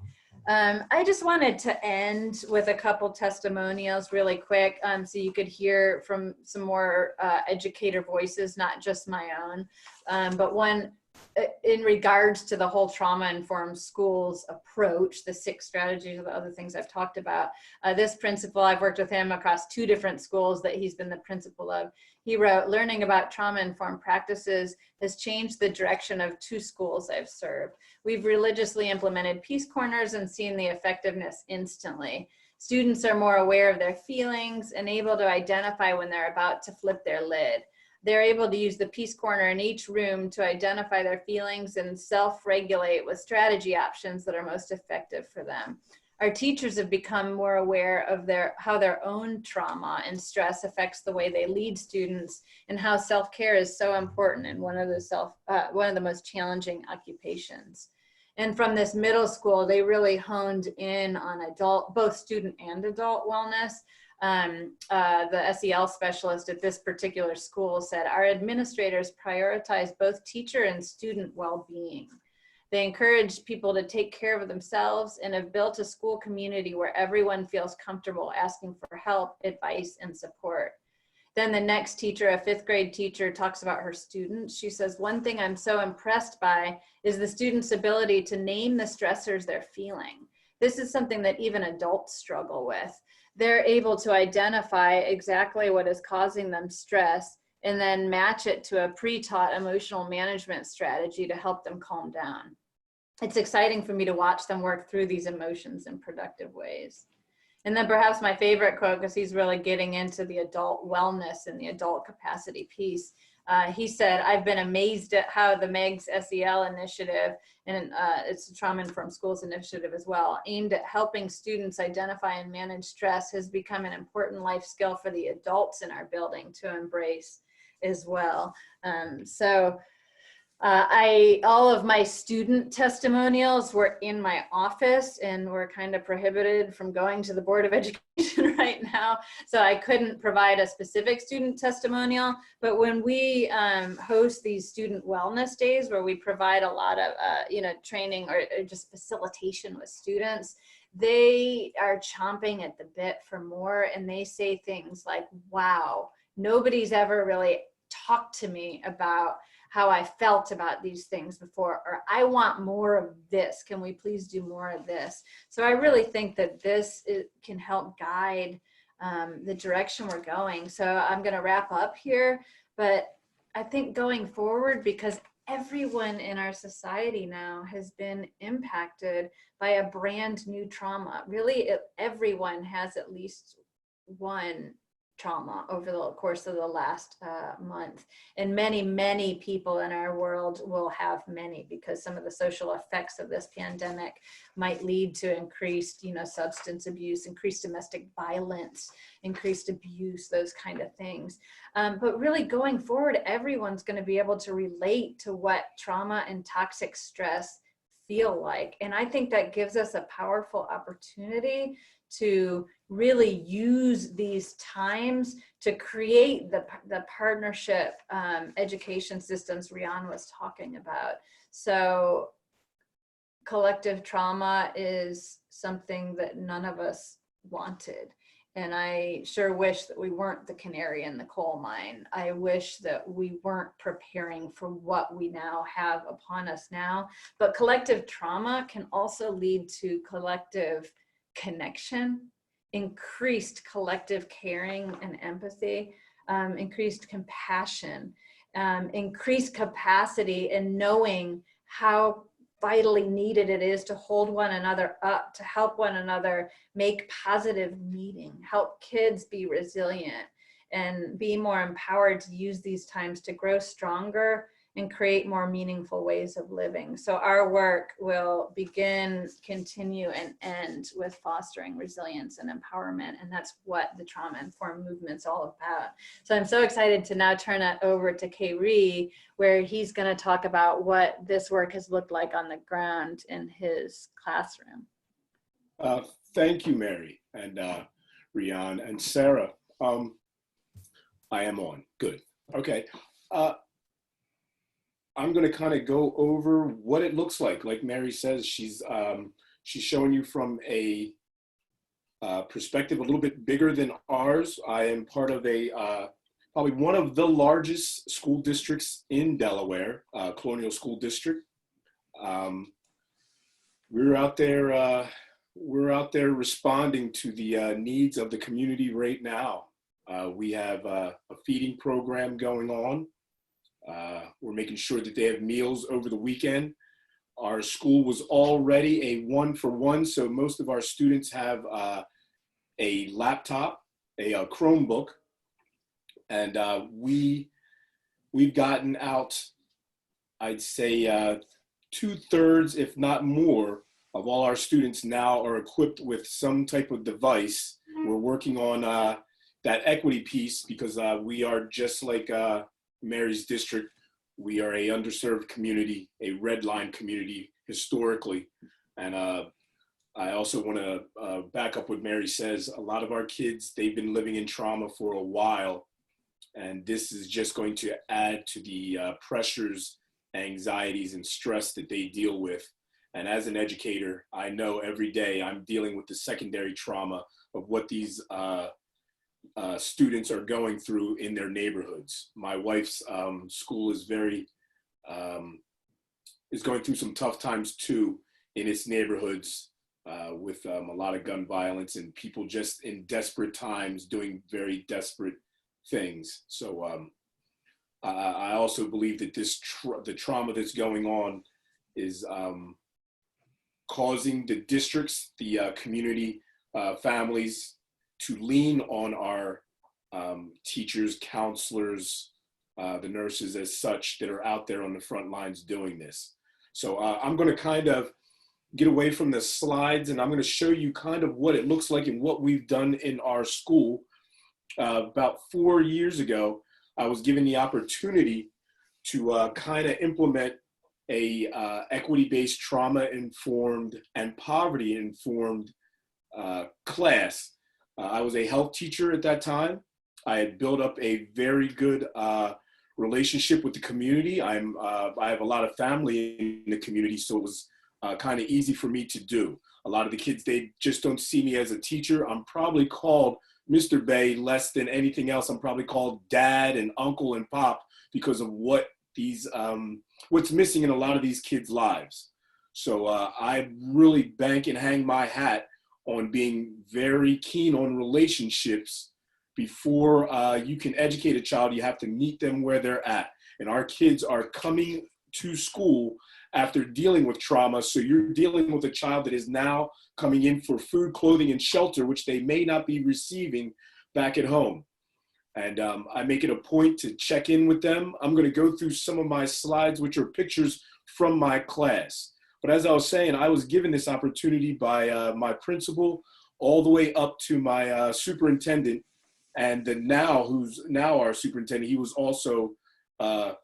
I just wanted to end with a couple testimonials really quick, so you could hear from some more educator voices, not just my own, but one in regards to the whole trauma-informed schools approach, the 6 strategies, or the other things I've talked about. This principal, I've worked with him across 2 different schools that he's been the principal of. He wrote, learning about trauma-informed practices has changed the direction of 2 schools I've served. We've religiously implemented peace corners and seen the effectiveness instantly. Students are more aware of their feelings and able to identify when they're about to flip their lid. They're able to use the peace corner in each room to identify their feelings and self-regulate with strategy options that are most effective for them. Our teachers have become more aware of how their own trauma and stress affects the way they lead students, and how self-care is so important in one of the most challenging occupations. And from this middle school, they really honed in on both student and adult wellness. The SEL specialist at this particular school said, our administrators prioritize both teacher and student well-being. They encourage people to take care of themselves and have built a school community where everyone feels comfortable asking for help, advice, and support. Then the next teacher, a 5th grade teacher, talks about her students. She says, one thing I'm so impressed by is the students' ability to name the stressors they're feeling. This is something that even adults struggle with. They're able to identify exactly what is causing them stress and then match it to a pre-taught emotional management strategy to help them calm down. It's exciting for me to watch them work through these emotions in productive ways. And then perhaps my favorite quote, because he's really getting into the adult wellness and the adult capacity piece. He said, I've been amazed at how the MEGS SEL initiative, and it's a Trauma-Informed Schools initiative as well, aimed at helping students identify and manage stress, has become an important life skill for the adults in our building to embrace as well. All of my student testimonials were in my office and were kind of prohibited from going to the Board of Education right now. So I couldn't provide a specific student testimonial, but when we host these student wellness days where we provide a lot of training or just facilitation with students, they are chomping at the bit for more, and they say things like, wow, nobody's ever really talked to me about how I felt about these things before, or I want more of this. Can we please do more of this? So I really think that this can help guide the direction we're going. So I'm gonna wrap up here, but I think going forward, because everyone in our society now has been impacted by a brand new trauma. Really, everyone has at least one trauma over the course of the last month. And many, many people in our world will have many, because some of the social effects of this pandemic might lead to increased, substance abuse, increased domestic violence, increased abuse, those kind of things. But really going forward, everyone's going to be able to relate to what trauma and toxic stress feel like. And I think that gives us a powerful opportunity to really use these times to create the partnership education systems Riane was talking about. So collective trauma is something that none of us wanted. And I sure wish that we weren't the canary in the coal mine. I wish that we weren't preparing for what we now have upon us now. But collective trauma can also lead to collective connection, increased collective caring and empathy, increased compassion, increased capacity in knowing how vitally needed it is to hold one another up, to help one another make positive meaning, help kids be resilient, and be more empowered to use these times to grow stronger and create more meaningful ways of living. So our work will begin, continue, and end with fostering resilience and empowerment. And that's what the trauma-informed movement's all about. So I'm so excited to now turn it over to Khayree, where he's going to talk about what this work has looked like on the ground in his classroom. Thank you, Mary and Riane and Sara. I am on. Good. Okay. I'm going to kind of go over what it looks like. Like Mary says, she's showing you from a perspective a little bit bigger than ours. I am part of probably one of the largest school districts in Delaware, Colonial School District. We're out there responding to the needs of the community right now. We have a feeding program going on. We're making sure that they have meals over the weekend. Our school was already a 1-for-1, so most of our students have a laptop, a Chromebook, and we've gotten out, I'd say 2/3, if not more, of all our students now are equipped with some type of device. We're working on that equity piece because we are just like Mary's district. We are a underserved community, a red line community historically. And I also want to back up what Mary says. A lot of our kids, they've been living in trauma for a while. And this is just going to add to the pressures, anxieties, and stress that they deal with. And as an educator, I know every day I'm dealing with the secondary trauma of what these students are going through in their neighborhoods. My wife's school is going through some tough times too in its neighborhoods with a lot of gun violence and people just in desperate times doing very desperate things. So I also believe that the trauma that's going on is causing the districts, the community, families to lean on our teachers, counselors, the nurses as such that are out there on the front lines doing this. So I'm going to kind of get away from the slides and I'm going to show you kind of what it looks like and what we've done in our school. About 4 years ago, I was given the opportunity to kind of implement a equity-based, trauma-informed, and poverty-informed class. I was a health teacher at that time. I had built up a very good relationship with the community. I have a lot of family in the community, so it was kind of easy for me to do. A lot of the kids, they just don't see me as a teacher. I'm probably called Mr. Bey less than anything else. I'm probably called Dad and Uncle and Pop because of what what's missing in a lot of these kids' lives. So I really bank and hang my hat on being very keen on relationships. Before you can educate a child, you have to meet them where they're at. And our kids are coming to school after dealing with trauma. So you're dealing with a child that is now coming in for food, clothing, and shelter, which they may not be receiving back at home. And I make it a point to check in with them. I'm going to go through some of my slides, which are pictures from my class. But as I was saying, I was given this opportunity by my principal all the way up to my superintendent. And who's now our superintendent, he was also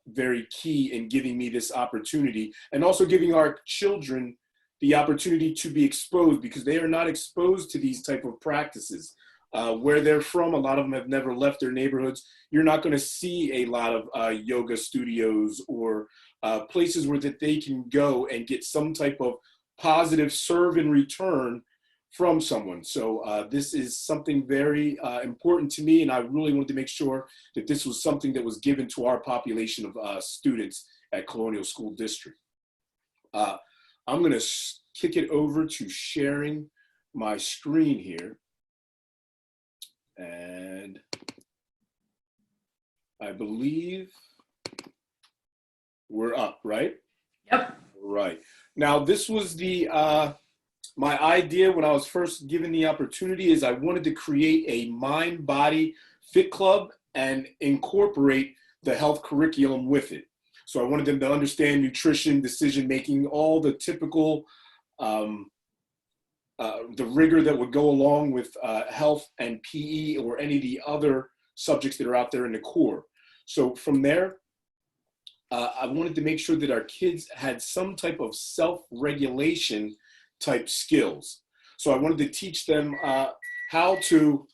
very key in giving me this opportunity and also giving our children the opportunity to be exposed because they are not exposed to these type of practices. Where they're from, a lot of them have never left their neighborhoods. You're not going to see a lot of yoga studios or places where that they can go and get some type of positive serve in return from someone. So this is something very important to me, and I really wanted to make sure that this was something that was given to our population of students at Colonial School District. I'm going to kick it over to sharing my screen here. And I believe we're up, right? Yep. Right. Now, this was my idea when I was first given the opportunity is I wanted to create a mind-body fit club and incorporate the health curriculum with it. So I wanted them to understand nutrition, decision-making, all the typical the rigor that would go along with health and PE or any of the other subjects that are out there in the core. So from there, I wanted to make sure that our kids had some type of self-regulation type skills. So I wanted to teach them how to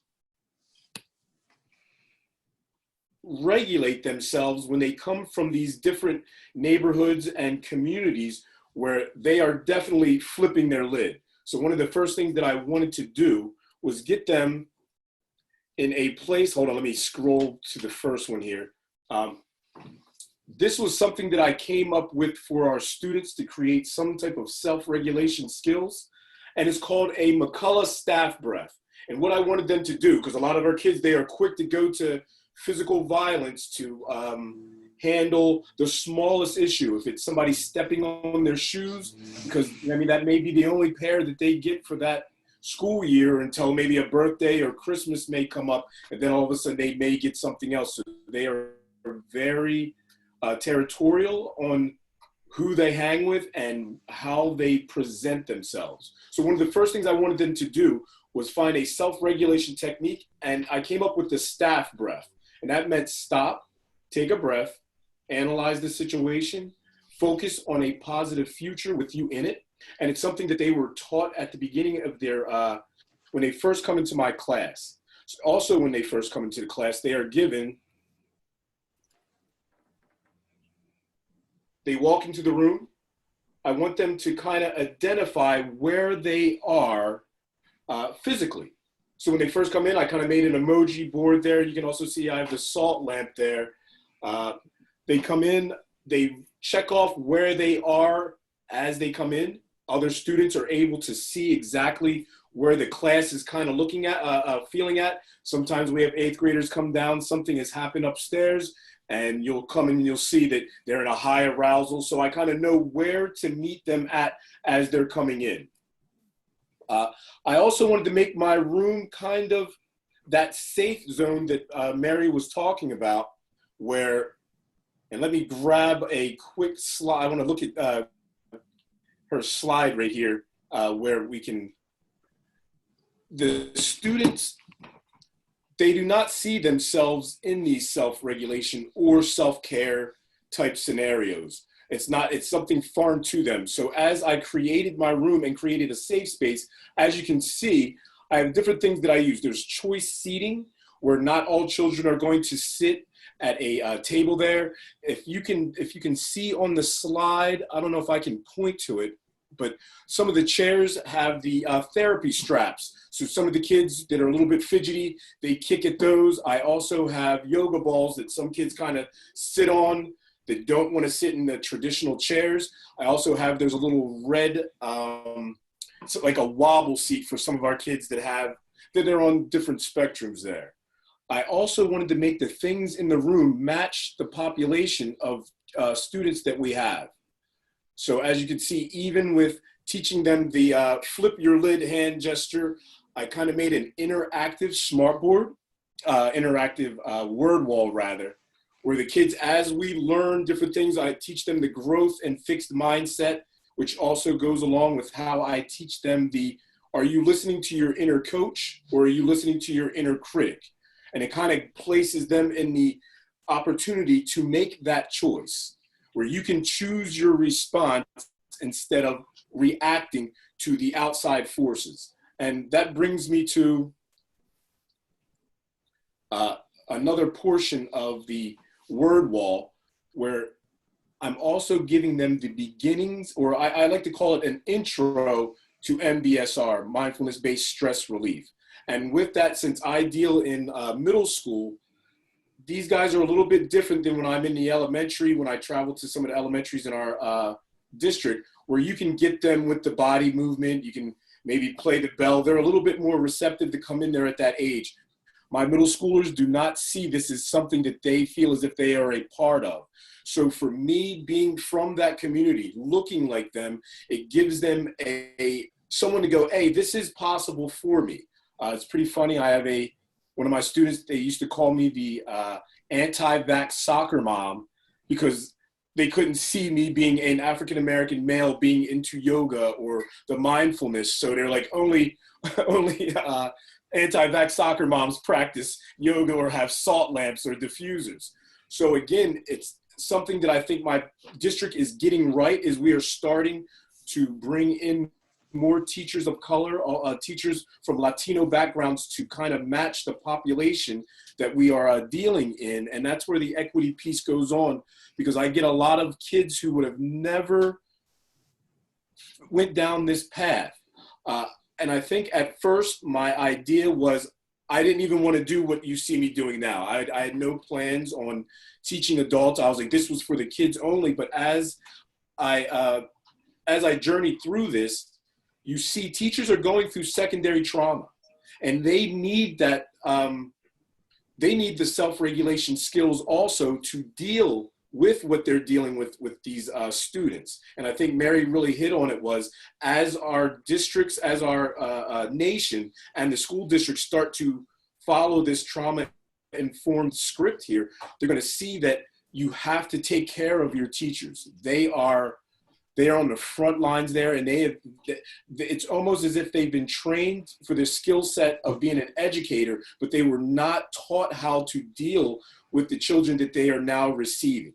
regulate themselves when they come from these different neighborhoods and communities where they are definitely flipping their lid. So one of the first things that I wanted to do was get them in a place, hold on, let me scroll to the first one here. This was something that I came up with for our students to create some type of self-regulation skills, and it's called a McCullough staff breath. And what I wanted them to do, because a lot of our kids, they are quick to go to physical violence to handle the smallest issue. If it's somebody stepping on their shoes, because I mean, that may be the only pair that they get for that school year until maybe a birthday or Christmas may come up, and then all of a sudden they may get something else. So they are very territorial on who they hang with and how they present themselves. So one of the first things I wanted them to do was find a self-regulation technique, and I came up with the staff breath. And that meant stop, take a breath, analyze the situation, focus on a positive future with you in it. And it's something that they were taught at the beginning of their, when they first come into my class. So also when they first come into the class, they are given, they walk into the room. I want them to kind of identify where they are physically. So when they first come in, I kind of made an emoji board there. You can also see I have the salt lamp there. They come in, they check off where they are as they come in. Other students are able to see exactly where the class is kind of looking at, feeling at. Sometimes we have 8th graders come down, something has happened upstairs, and you'll come in and you'll see that they're in a high arousal. So I kind of know where to meet them at as they're coming in. I also wanted to make my room kind of that safe zone that Mary was talking about, where, and let me grab a quick slide. I want to look at her slide right here, where we can, the students, they do not see themselves in these self-regulation or self-care type scenarios. It's something foreign to them. So as I created my room and created a safe space, as you can see, I have different things that I use. There's choice seating, where not all children are going to sit at a table there. If you can see on the slide, I don't know if I can point to it, but some of the chairs have the therapy straps. So some of the kids that are a little bit fidgety, they kick at those. I also have yoga balls that some kids kind of sit on that don't want to sit in the traditional chairs. I also have, there's a little red, so like a wobble seat for some of our kids that are on different spectrums there. I also wanted to make the things in the room match the population of students that we have. So as you can see, even with teaching them the flip your lid hand gesture, I kind of made an interactive smartboard, interactive word wall rather, where the kids, as we learn different things, I teach them the growth and fixed mindset, which also goes along with how I teach them are you listening to your inner coach or are you listening to your inner critic? And it kind of places them in the opportunity to make that choice, where you can choose your response instead of reacting to the outside forces. And that brings me to another portion of the word wall, where I'm also giving them the beginnings, or I like to call it an intro to MBSR, mindfulness-based stress relief. And with that, since I deal in middle school, these guys are a little bit different than when I'm in the elementary, when I travel to some of the elementaries in our district, where you can get them with the body movement, you can maybe play the bell. They're a little bit more receptive to come in there at that age. My middle schoolers do not see this as something that they feel as if they are a part of. So for me, being from that community, looking like them, it gives them someone to go, hey, this is possible for me. It's pretty funny. I have one of my students, they used to call me the anti-vax soccer mom, because they couldn't see me being an African-American male being into yoga or the mindfulness. So they're like, only anti-vax soccer moms practice yoga or have salt lamps or diffusers. So again, it's something that I think my district is getting right, is we are starting to bring in more teachers of color, teachers from Latino backgrounds to kind of match the population that we are dealing in. And that's where the equity piece goes on, because I get a lot of kids who would have never went down this path. And I think at first my idea was I didn't even want to do what you see me doing now. I had no plans on teaching adults. I was like, this was for the kids only. But as I journeyed through this, you see teachers are going through secondary trauma, and they need that, they need the self-regulation skills also to deal with what they're dealing with these students. And I think Mary really hit on it, was as our districts, as our nation and the school districts start to follow this trauma-informed script here, they're gonna see that you have to take care of your teachers. They are on the front lines there, and it's almost as if they've been trained for the skill set of being an educator, but they were not taught how to deal with the children that they are now receiving.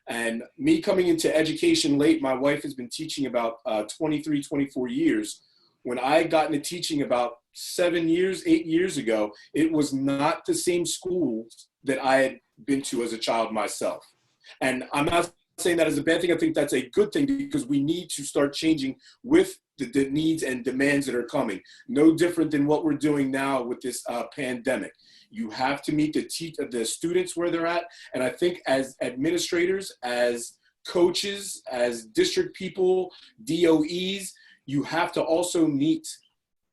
And me coming into education late, my wife has been teaching about 23, 24 years. When I got into teaching about 8 years ago, it was not the same schools that I had been to as a child myself. And I'm not saying that as a bad thing. I think that's a good thing, because we need to start changing with the needs and demands that are coming. No different than what we're doing now with this pandemic. You have to meet the students where they're at. And I think as administrators, as coaches, as district people, DOEs, you have to also meet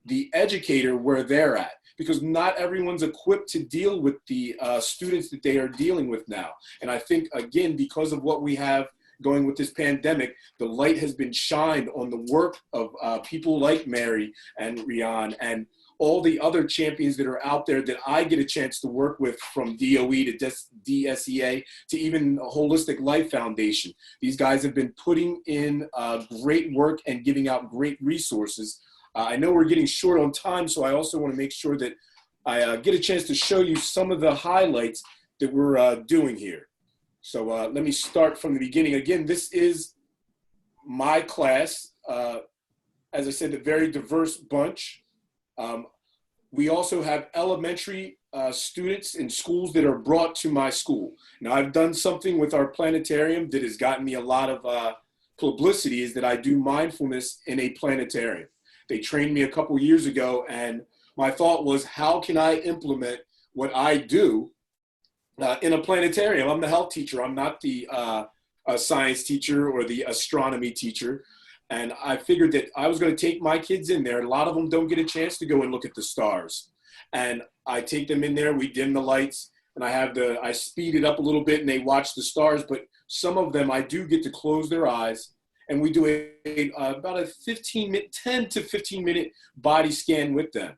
the educator where they're at, because not everyone's equipped to deal with the students that they are dealing with now. And I think, again, because of what we have going with this pandemic, the light has been shined on the work of people like Mary and Riane and all the other champions that are out there that I get a chance to work with, from DOE to DSEA to even Holistic Life Foundation. These guys have been putting in great work and giving out great resources. I know we're getting short on time, so I also want to make sure that I get a chance to show you some of the highlights that we're doing here. So let me start from the beginning. Again, this is my class. As I said, a very diverse bunch. We also have elementary students in schools that are brought to my school. Now, I've done something with our planetarium that has gotten me a lot of publicity, is that I do mindfulness in a planetarium. They trained me a couple years ago, and my thought was, how can I implement what I do in a planetarium? I'm the health teacher. I'm not the science teacher or the astronomy teacher. And I figured that I was going to take my kids in there. A lot of them don't get a chance to go and look at the stars. And I take them in there, we dim the lights, and I speed it up a little bit, and they watch the stars. But some of them, I do get to close their eyes, and we do about a 10 to 15 minute body scan with them.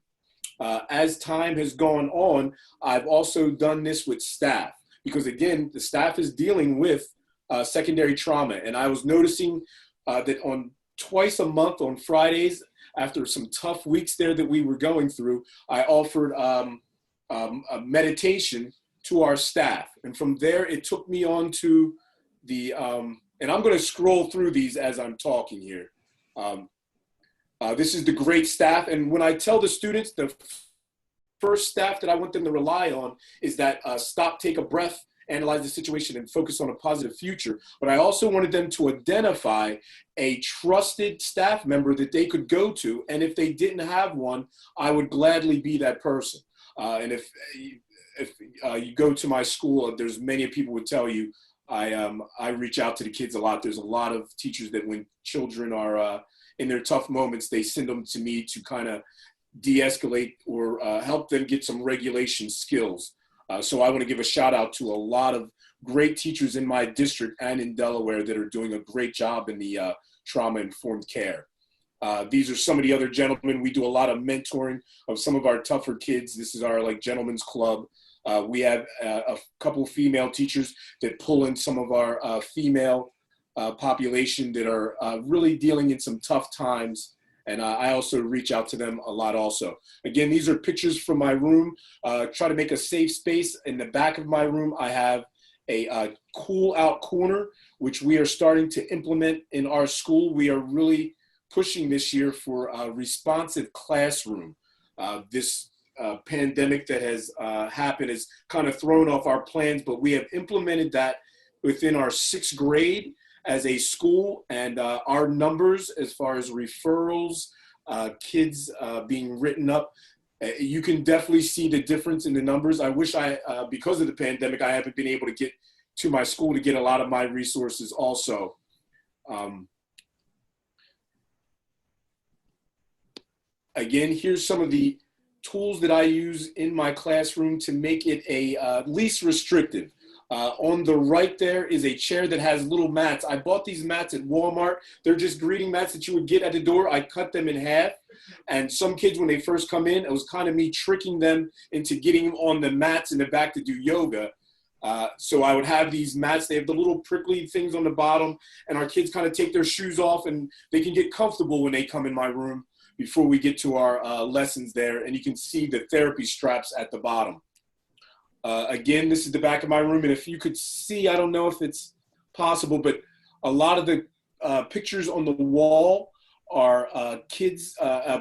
As time has gone on, I've also done this with staff, because again, the staff is dealing with secondary trauma. And I was noticing that on twice a month on Fridays, after some tough weeks there that we were going through, I offered a meditation to our staff. And from there, it took me on to the, and I'm going to scroll through these as I'm talking here. This is the great staff. And when I tell the students, the first staff that I want them to rely on is that stop, take a breath, analyze the situation, and focus on a positive future. But I also wanted them to identify a trusted staff member that they could go to. And if they didn't have one, I would gladly be that person. And if you go to my school, there's many people would tell you, I reach out to the kids a lot. There's a lot of teachers that when children are in their tough moments, they send them to me to kind of de-escalate or help them get some regulation skills. So I want to give a shout out to a lot of great teachers in my district and in Delaware that are doing a great job in the trauma-informed care. These are some of the other gentlemen. We do a lot of mentoring of some of our tougher kids. This is our gentlemen's club. We have a couple of female teachers that pull in some of our female population that are really dealing in some tough times. And I also reach out to them a lot also. Again, these are pictures from my room. Try to make a safe space. In the back of my room, I have a cool out corner, which we are starting to implement in our school. We are really pushing this year for a responsive classroom. This pandemic that has happened has kind of thrown off our plans, but we have implemented that within our 6th grade as a school, and our numbers as far as referrals, kids being written up, you can definitely see the difference in the numbers. I wish because of the pandemic, I haven't been able to get to my school to get a lot of my resources also. Again, here's some of the tools that I use in my classroom to make it a least restrictive. On the right there is a chair that has little mats. I bought these mats at Walmart. They're just greeting mats that you would get at the door. I cut them in half. And some kids, when they first come in, it was kind of me tricking them into getting them on the mats in the back to do yoga. So I would have these mats. They have the little prickly things on the bottom, and our kids kind of take their shoes off and they can get comfortable when they come in my room before we get to our lessons there. And you can see the therapy straps at the bottom. Again, this is the back of my room, and if you could see, I don't know if it's possible, but a lot of the pictures on the wall are kids,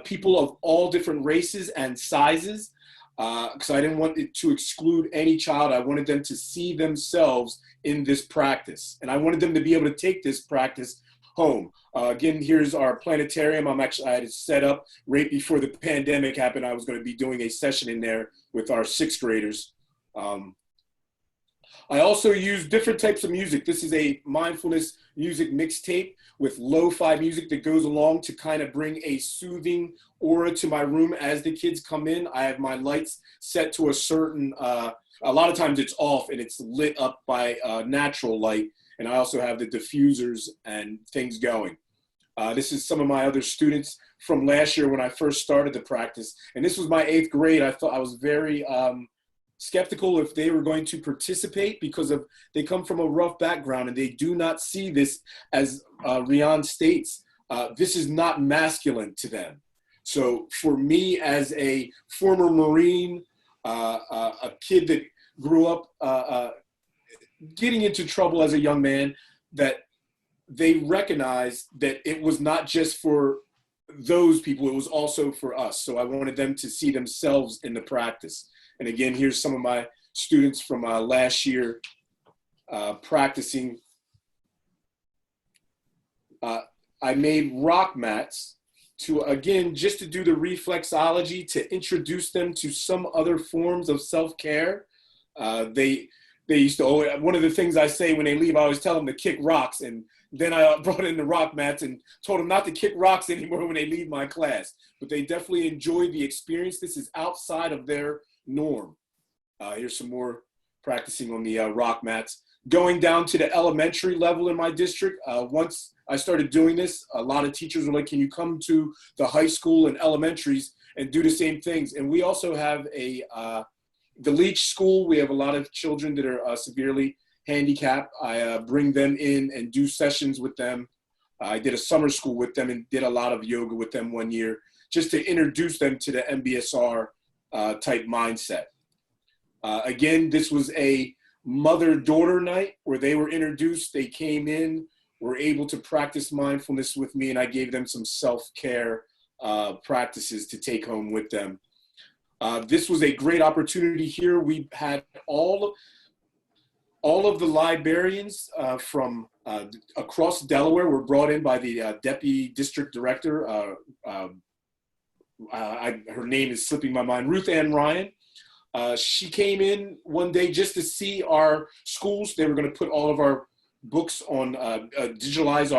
people of all different races and sizes, because I didn't want it to exclude any child. I wanted them to see themselves in this practice, and I wanted them to be able to take this practice home. Again, here's our planetarium. I had it set up right before the pandemic happened. I was going to be doing a session in there with our 6th graders. I also use different types of music. This is a mindfulness music mixtape with lo-fi music that goes along to kind of bring a soothing aura to my room as the kids come in. I have my lights set to a certain, a lot of times it's off and it's lit up by natural light. And I also have the diffusers and things going. This is some of my other students from last year when I first started the practice. And this was my 8th grade. I thought I was very skeptical if they were going to participate because they come from a rough background and they do not see this as Riane states. This is not masculine to them. So for me as a former Marine, a kid that grew up getting into trouble as a young man, that they recognized that it was not just for those people, it was also for us. So I wanted them to see themselves in the practice. And again, here's some of my students from last year practicing. I made rock mats to, again, just to do the reflexology, to introduce them to some other forms of self-care. They used to always, one of the things I say when they leave, I always tell them to kick rocks. And then I brought in the rock mats and told them not to kick rocks anymore when they leave my class. But they definitely enjoyed the experience. This is outside of their norm. Here's some more practicing on the rock mats. Going down to the elementary level in my district, once I started doing this, a lot of teachers were like, can you come to the high school and elementaries and do the same things? And we also have the Leach School. We have a lot of children that are severely handicapped. I bring them in and do sessions with them. I did a summer school with them and did a lot of yoga with them one year, just to introduce them to the MBSR type mindset. Again, this was a mother-daughter night where they were introduced. They came in, were able to practice mindfulness with me, and I gave them some self-care practices to take home with them. This was a great opportunity here. We had all of the librarians from across Delaware were brought in by the Deputy District Director. Her name is slipping my mind, Ruth Ann Ryan. She came in one day just to see our schools. They were going to put all of our books on, digitalize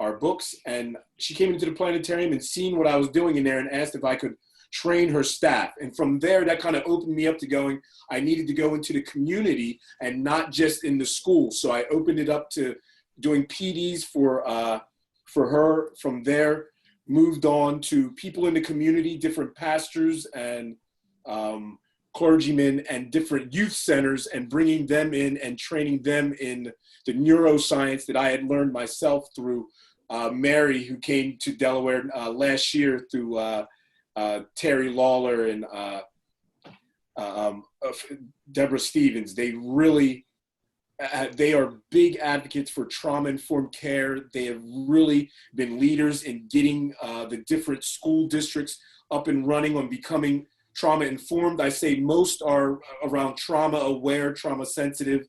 our books. And she came into the planetarium and seen what I was doing in there and asked if I could train her staff. And from there, that kind of opened me up to going, I needed to go into the community and not just in the school. So I opened it up to doing PDs for her. From there, moved on to people in the community, different pastors and clergymen and different youth centers, and bringing them in and training them in the neuroscience that I had learned myself through Mary, who came to Delaware last year through Terry Lawler and Deborah Stevens. They really they are big advocates for trauma-informed care. They have really been leaders in getting the different school districts up and running on becoming trauma-informed. I say most are around trauma-aware, trauma-sensitive,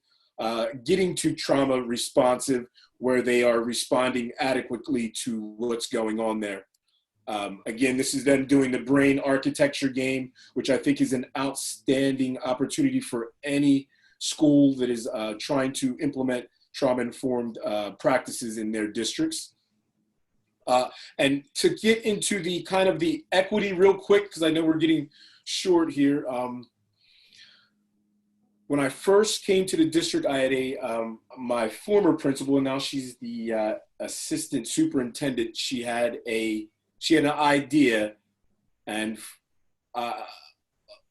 getting to trauma-responsive, where they are responding adequately to what's going on there. Again, this is them doing the brain architecture game, which I think is an outstanding opportunity for any school that is trying to implement trauma-informed practices in their districts. And to get into the kind of the equity real quick, because I know we're getting short here. When I first came to the district, I had my former principal, and now she's the assistant superintendent. She had an idea, and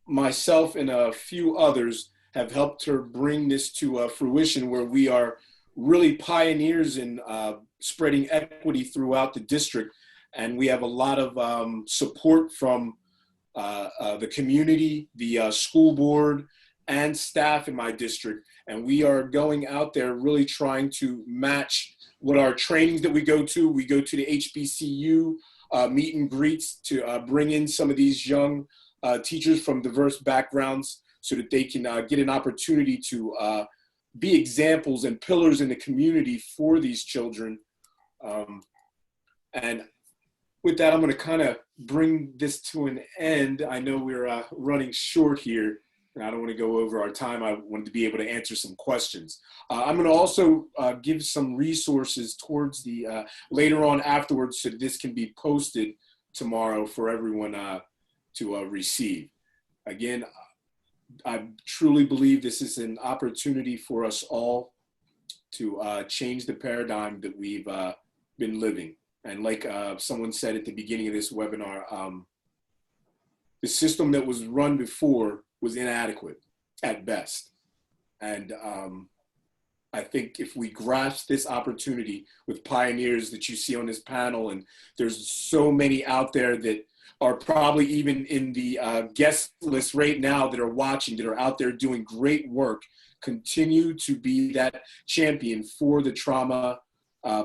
myself and a few others have helped her bring this to fruition, where we are really pioneers in spreading equity throughout the district. And we have a lot of support from the community, the school board, and staff in my district. And we are going out there really trying to match what our trainings that we go to. We go to the HBCU meet and greets to bring in some of these young teachers from diverse backgrounds, so that they can get an opportunity to be examples and pillars in the community for these children. And with that, I'm going to kind of bring this to an end. I know we're running short here, and I don't want to go over our time. I wanted to be able to answer some questions. I'm going to also give some resources towards the later on afterwards, so that this can be posted tomorrow for everyone to receive. Again, I truly believe this is an opportunity for us all to change the paradigm that we've been living. And like someone said at the beginning of this webinar, the system that was run before was inadequate at best. And I think if we grasp this opportunity with pioneers that you see on this panel, and there's so many out there that are probably even in the guest list right now that are watching, that are out there doing great work, continue to be that champion for the trauma,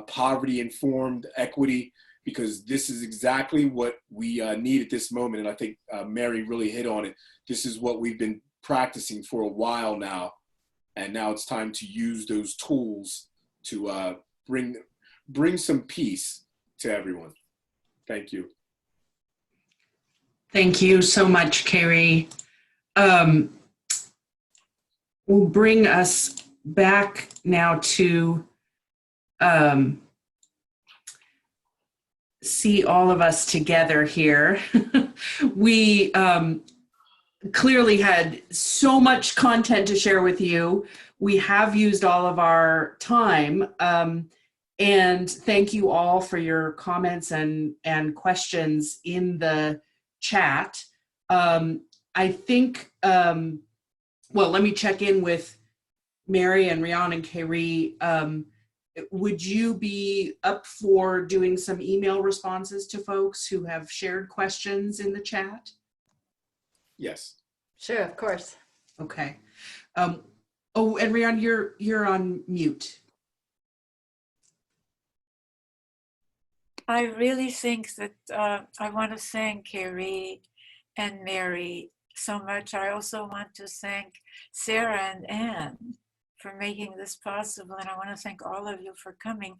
poverty-informed equity, because this is exactly what we need at this moment. And I think Mary really hit on it. This is what we've been practicing for a while now. And now it's time to use those tools to bring some peace to everyone. Thank you. Thank you so much, Khayree. Will bring us back now to see all of us together here. We clearly had so much content to share with you. We have used all of our time. And thank you all for your comments and questions in the chat. I think, well, let me check in with Mary and Riane and Khayree. Would you be up for doing some email responses to folks who have shared questions in the chat? Yes. Sure, of course. Okay. Oh, and Riane, you're on mute. I really think that I want to thank Khayree and Mary so much. I also want to thank Sara and Anne for making this possible, and I want to thank all of you for coming.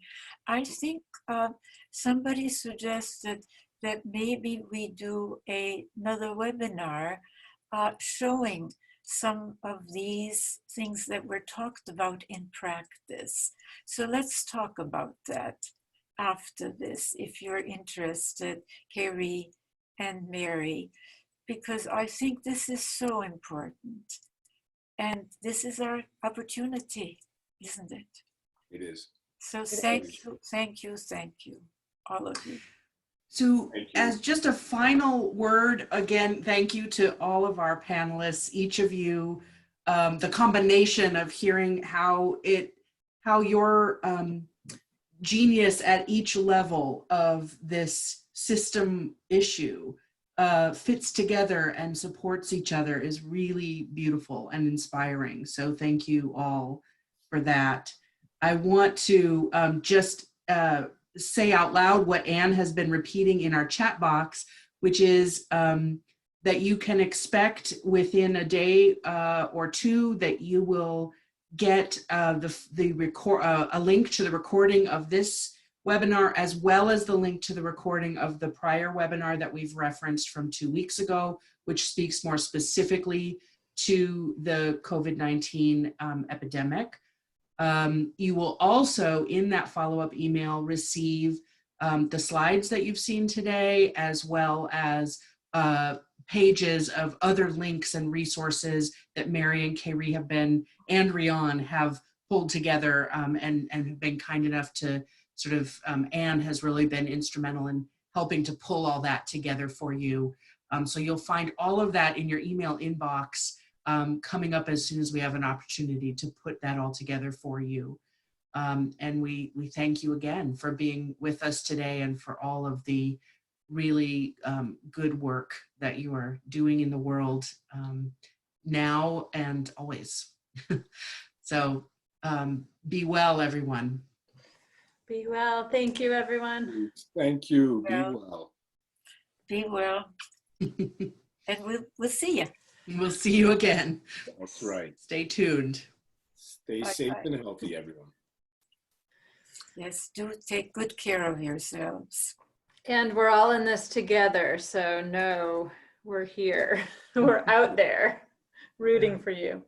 I think somebody suggested that maybe we do another webinar showing some of these things that were talked about in practice. So let's talk about that after this, if you're interested, Khayree and Mary, because I think this is so important. And this is our opportunity, isn't it? It is. So thank you, all of you. So as just a final word, again, thank you to all of our panelists, each of you, the combination of hearing how your genius at each level of this system issue fits together and supports each other is really beautiful and inspiring. So thank you all for that. I want to just say out loud what Anne has been repeating in our chat box, which is that you can expect within a day or two that you will get a link to the recording of this webinar, as well as the link to the recording of the prior webinar that we've referenced from 2 weeks ago, which speaks more specifically to the COVID-19 epidemic. You will also, in that follow-up email, receive the slides that you've seen today, as well as pages of other links and resources that Mary and Khayree have been, and Riane have pulled together and have been kind enough to sort of, Anne has really been instrumental in helping to pull all that together for you. So you'll find all of that in your email inbox coming up as soon as we have an opportunity to put that all together for you. And we thank you again for being with us today and for all of the really good work that you are doing in the world now and always. So be well, everyone. Be well. Thank you, everyone. Thank you. Be well. Be well. And we'll see you. We'll see you again. That's right. Stay tuned. Stay safe and healthy, everyone. Yes, do take good care of yourselves. And we're all in this together. So no, we're here. We're out there rooting for you.